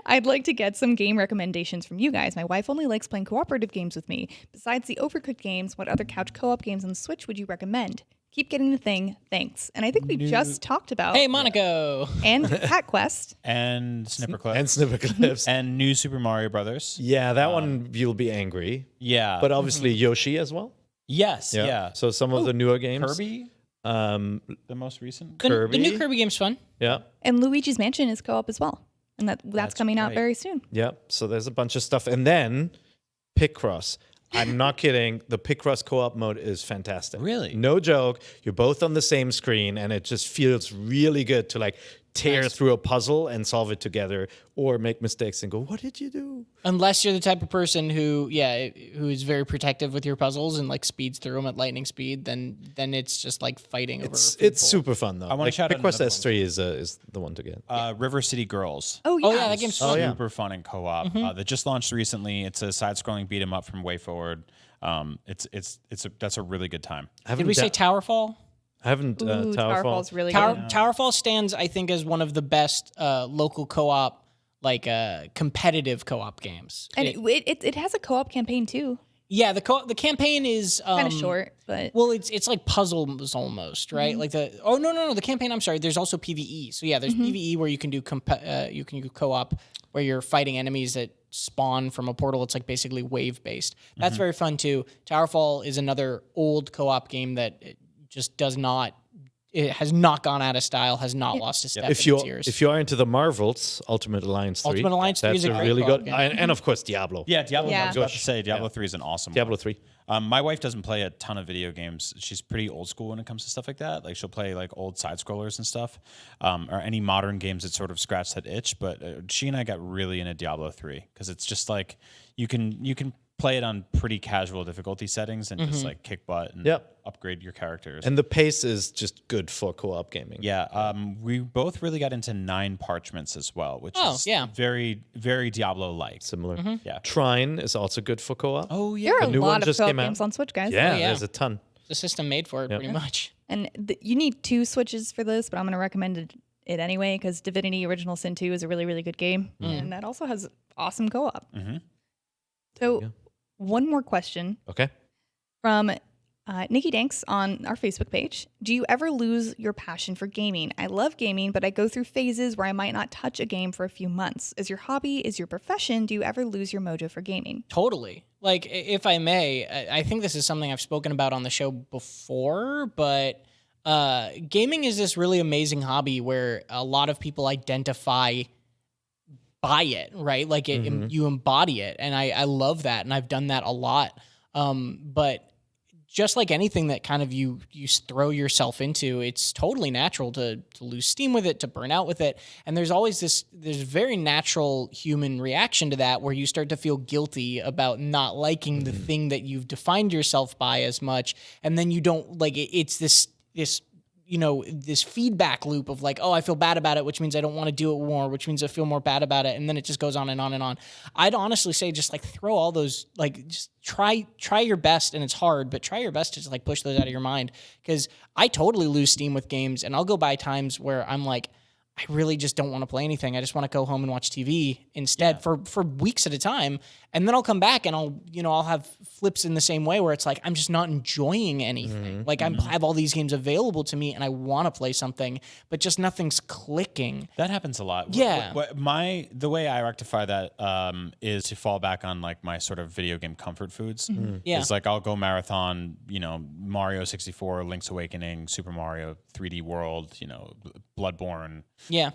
I'd like to get some game recommendations from you guys. My wife only likes playing cooperative games with me. Besides the Overcooked games, what other couch co-op games on the Switch would you recommend? Keep getting the thing. Thanks." And I think we just talked about Hey, Monaco. and Cat Quest. And Snipperclips. And Snipperclips. And New Super Mario Brothers. Yeah, that one you'll be angry. Yeah. But obviously Yoshi as well. yes, yeah. So some of the newer games. Kirby, Um, the most recent. The new Kirby game's fun. yeah. And Luigi's Mansion is co-op as well. And that's coming out right. very soon. Yeah. So there's a bunch of stuff. And then Picross. I'm not kidding. The Picross co-op mode is fantastic. Really? No joke. You're both on the same screen, and it just feels really good to tear through a puzzle and solve it together, or make mistakes and go, "What did you do?" Unless you're the type of person who is very protective with your puzzles and speeds through them at lightning speed, then it's just fighting over. It's super fun though. I wanna shout out Picross another S3 is the one to get. River City Girls. Oh, yeah. Oh yeah, that game's fun. Super fun in co-op. That just launched recently. It's a side-scrolling beat 'em up from WayForward. That's a really good time. Did we say Towerfall? I haven't Ooh, Towerfall. Towerfall's really good. Towerfall stands, I think, as one of the best local co-op, competitive co-op games. And it has a co-op campaign too. Yeah, the campaign is Kind of short, but Well, it's like puzzles almost, right? The campaign. I'm sorry. There's also PVE. So yeah, there's PVE where you can do co-op where you're fighting enemies that spawn from a portal. It's basically wave based. That's very fun too. Towerfall is another old co-op game that just does not. It has not gone out of style. Has not lost a step in its years. If you're into the Marvels, Ultimate Alliance 3. Ultimate Alliance 3 that's is a great really co-op good. game. And of course Diablo. Yeah, Diablo. Yeah. I was about to say Diablo 3 is an awesome Diablo one. 3. My wife doesn't play a ton of video games. She's pretty old school when it comes to stuff like that. She'll play old side scrollers and stuff, or any modern games that sort of scratch that itch. But she and I got really into Diablo 3 because it's just you can play it on pretty casual difficulty settings and just kick butt and upgrade your characters. And the pace is just good for co-op gaming. Yeah, we both really got into 9 Parchments as well, which is very, very Diablo-like. Similar. Yeah. Trine is also good for co-op. Oh yeah, there are a new one lot of just co-op came out. games on Switch, guys. Yeah, yeah. there's a ton. The system made for it, pretty much. And you need 2 Switches for this, but I'm going to recommend it anyway because Divinity Original Sin 2 is a really, really good game. And that also has awesome co-op. So one more question Okay. from Nikki Danks on our Facebook page. Do you ever lose your passion for gaming? I love gaming, but I go through phases where I might not touch a game for a few months. As your hobby, is your profession, do you ever lose your mojo for gaming? Totally. If I may, I think this is something I've spoken about on the show before, but gaming is this really amazing hobby where a lot of people identify by it, right? You embody it. And I love that. And I've done that a lot. But just like anything that kind of you throw yourself into, it's totally natural to lose steam with it, to burn out with it. And there's always there's very natural human reaction to that where you start to feel guilty about not liking the thing that you've defined yourself by as much. And then you don't it's this feedback loop of oh, I feel bad about it, which means I don't want to do it more, which means I feel more bad about it. And then it just goes on and on and on. I'd honestly say just throw all those, just try your best. And it's hard, but try your best to just push those out of your mind. Cause I totally lose steam with games and I'll go by times where I'm I really just don't want to play anything. I just want to go home and watch TV instead for weeks at a time. And then I'll come back and I'll have flips in the same way where it's like, I'm just not enjoying anything. Like I have all these games available to me and I want to play something, but just nothing's clicking. That happens a lot. Yeah. The way I rectify that is to fall back on like my sort of video game comfort foods. Yeah. It's like I'll go marathon, Mario 64, Link's Awakening, Super Mario 3D World, Bloodborne. Yeah.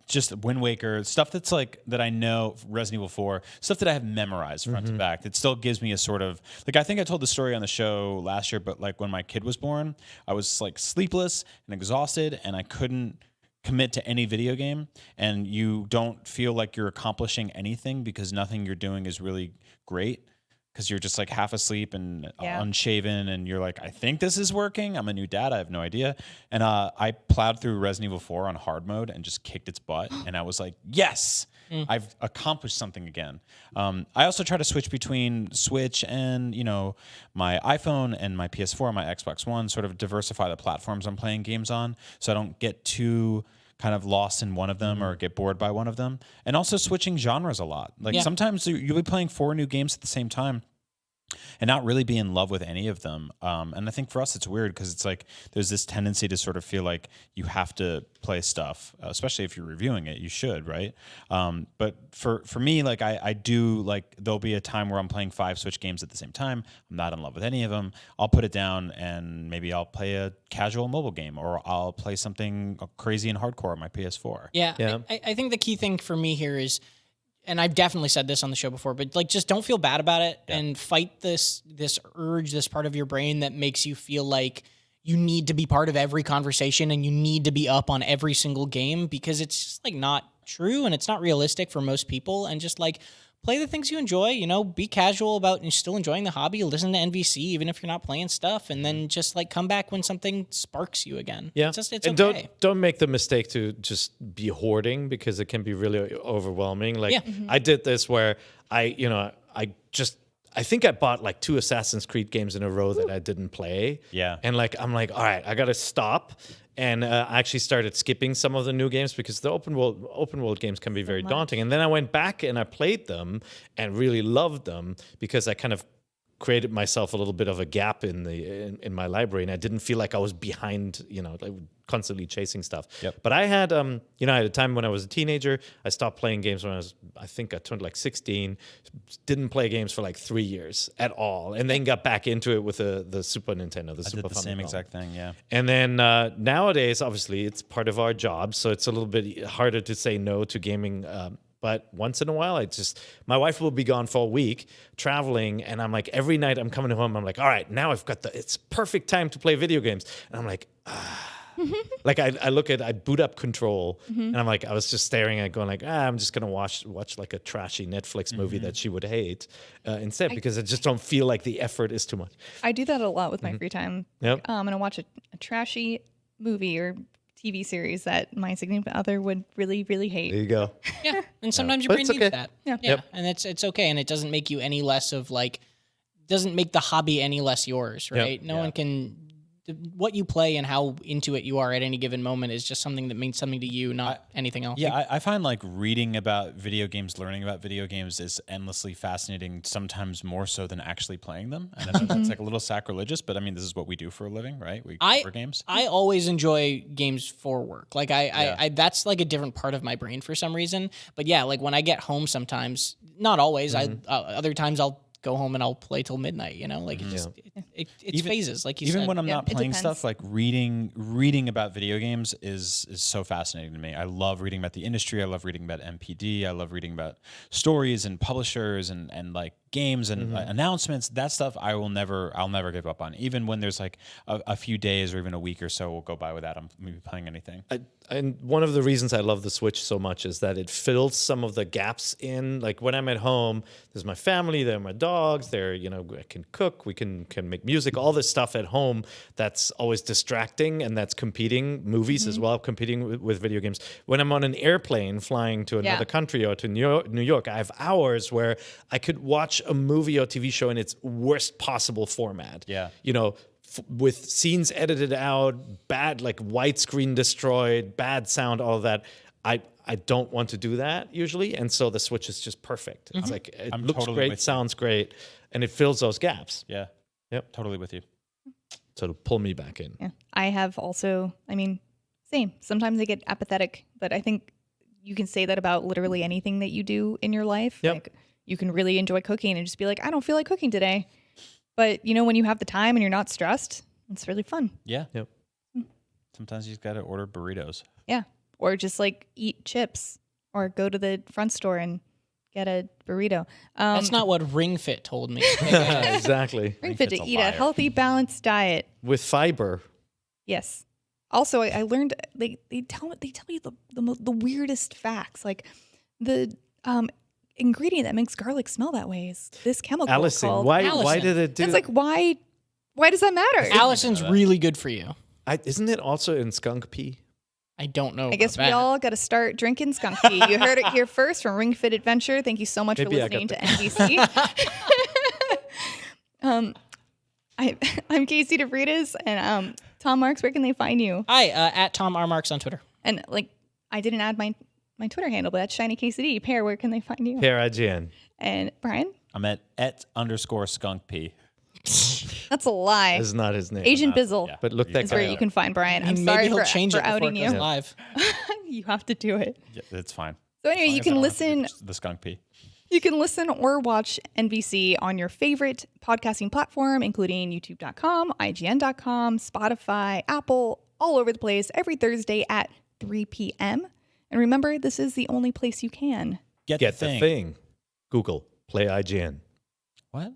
Just Wind Waker, stuff that's like that I know, Resident Evil 4, stuff that I have memorized front to back. That still gives me a sort of like, I think I told the story on the show last year, but like when my kid was born, I was like sleepless and exhausted and I couldn't commit to any video game, and you don't feel like you're accomplishing anything because nothing you're doing is really great. Because you're just like half asleep and unshaven, and you're like, I think this is working. I'm a new dad. I have no idea. And I plowed through Resident Evil 4 on hard mode and just kicked its butt. And I was like, yes, I've accomplished something again. I also try to switch between Switch and, my iPhone and my PS4 and my Xbox One, sort of diversify the platforms I'm playing games on so I don't get too kind of lost in one of them or get bored by one of them. And also switching genres a lot. Like sometimes you'll be playing 4 new games at the same time and not really be in love with any of them. And I think for us, it's weird because it's like there's this tendency to sort of feel like you have to play stuff, especially if you're reviewing it. You should, right? But for me, like I do, like there'll be a time where I'm playing 5 Switch games at the same time. I'm not in love with any of them. I'll put it down and maybe I'll play a casual mobile game, or I'll play something crazy and hardcore on my PS4. Yeah. I think the key thing for me here is, and I've definitely said this on the show before, but like just don't feel bad about it and fight this urge, this part of your brain that makes you feel like you need to be part of every conversation and you need to be up on every single game, because it's just like not true and it's not realistic for most people. And just like play the things you enjoy, be casual about and still enjoying the hobby. Listen to NVC even if you're not playing stuff, and then just like come back when something sparks you again. Yeah, it's and okay. don't make the mistake to just be hoarding, because it can be really overwhelming. Like I did this where I think I bought like 2 Assassin's Creed games in a row that I didn't play. Yeah, and like I'm like, all right, I gotta stop. And I actually started skipping some of the new games because the open world games can be very daunting. And then I went back and I played them and really loved them because I kind of created myself a little bit of a gap in my library, and I didn't feel like I was behind, like constantly chasing stuff. Yep. But I had, I had a time when I was a teenager. I stopped playing games when I think I turned like 16. Didn't play games for like 3 years at all, and then got back into it with the Super Nintendo, the Super did the same exact thing, yeah. And then nowadays, obviously, it's part of our job, so it's a little bit harder to say no to gaming. But once in a while, my wife will be gone for a week traveling, and I'm like, every night I'm coming home, I'm like, all right, now it's perfect time to play video games. And I'm like, like I boot up Control, and I'm like, I was just staring at it going like, I'm just gonna watch like a trashy Netflix movie that she would hate instead, because I just don't feel like the effort is too much. I do that a lot with my free time. Yep. I'm gonna watch a trashy movie or TV series that my significant other would really, really hate. There you go. Yeah, and sometimes your But brain it's needs okay. that. Yeah. Yeah, and it's okay, and it doesn't make you any less of like, doesn't make the hobby any less yours, right? No one can. What you play and how into it you are at any given moment is just something that means something to you, not anything else. Yeah, I find like reading about video games, learning about video games is endlessly fascinating, sometimes more so than actually playing them. And I know that's like a little sacrilegious, but I mean, this is what we do for a living, right? We cover games. I always enjoy games for work. Like I that's like a different part of my brain for some reason. But yeah, like when I get home sometimes, not always, other times I'll go home and I'll play till midnight, like it's phases, like you said. Even when I'm not playing depends. stuff, like reading about video games is so fascinating to me. I love reading about the industry. I love reading about MPD. I love reading about stories and publishers and like games and announcements. That stuff I'll never give up on. Even when there's like a few days or even a week or so will go by without maybe playing anything. And one of the reasons I love the Switch so much is that it fills some of the gaps in. Like when I'm at home, there's my family, there are my dogs, there, I can cook, we can make music, all this stuff at home that's always distracting and that's competing, movies as well, competing with video games. When I'm on an airplane flying to another country or to New York, I have hours where I could watch a movie or TV show in its worst possible format. Yeah. You know, with scenes edited out, bad, like widescreen destroyed, bad sound, all of that. I don't want to do that usually. And so the Switch is just perfect. It's like, it I'm looks totally great, with you. sounds great, and it fills those gaps. Yeah. Yep. Totally with you. So to pull me back in. Yeah. I have also, I mean, same. Sometimes I get apathetic, but I think you can say that about literally anything that you do in your life. Yep. Like you can really enjoy cooking and just be like, I don't feel like cooking today. But you know, when you have the time and you're not stressed, it's really fun. Yeah. Yep. Sometimes you just got to order burritos. Yeah. Or just like eat chips or go to the front store and get a burrito. That's not what Ring Fit told me. Exactly. Ring Fit to Fit's a eat a liar. healthy, balanced diet. With fiber. Yes. Also, I learned they tell you the weirdest facts, like the ingredient that makes garlic smell that way is this chemical Allison, called. why Allison. did it do It's like why does that matter? Allison's really good for you. Isn't it also in skunk pee? I don't know. I guess about we that. all got to start drinking skunk tea. You heard it here first from Ring Fit Adventure. Thank you so much Maybe I for listening got to NVC. I'm Casey DeVritas, and Tom Marks. Where can they find you? Hi, at Tom R. Marks on Twitter. And like, I didn't add my Twitter handle, but that's Shiny KCD. Pear, where can they find you? Pear IGN. And Brian, I'm at @_skunkp. that's a lie. This is not his name. Agent Bizzle Yeah. But look that is guy where up. you can find Brian. I'm And sorry maybe he'll for, change for it before outing it goes you. live. You have to do it. Yeah, that's fine. So anyway, you As long as I can don't have to do listen. the skunk pee. You can listen or watch NVC on your favorite podcasting platform, including YouTube.com, IGN.com, Spotify, Apple, all over the place every Thursday at 3 p.m. And remember, this is the only place you can. Get Get the thing. Google. Play IGN. What?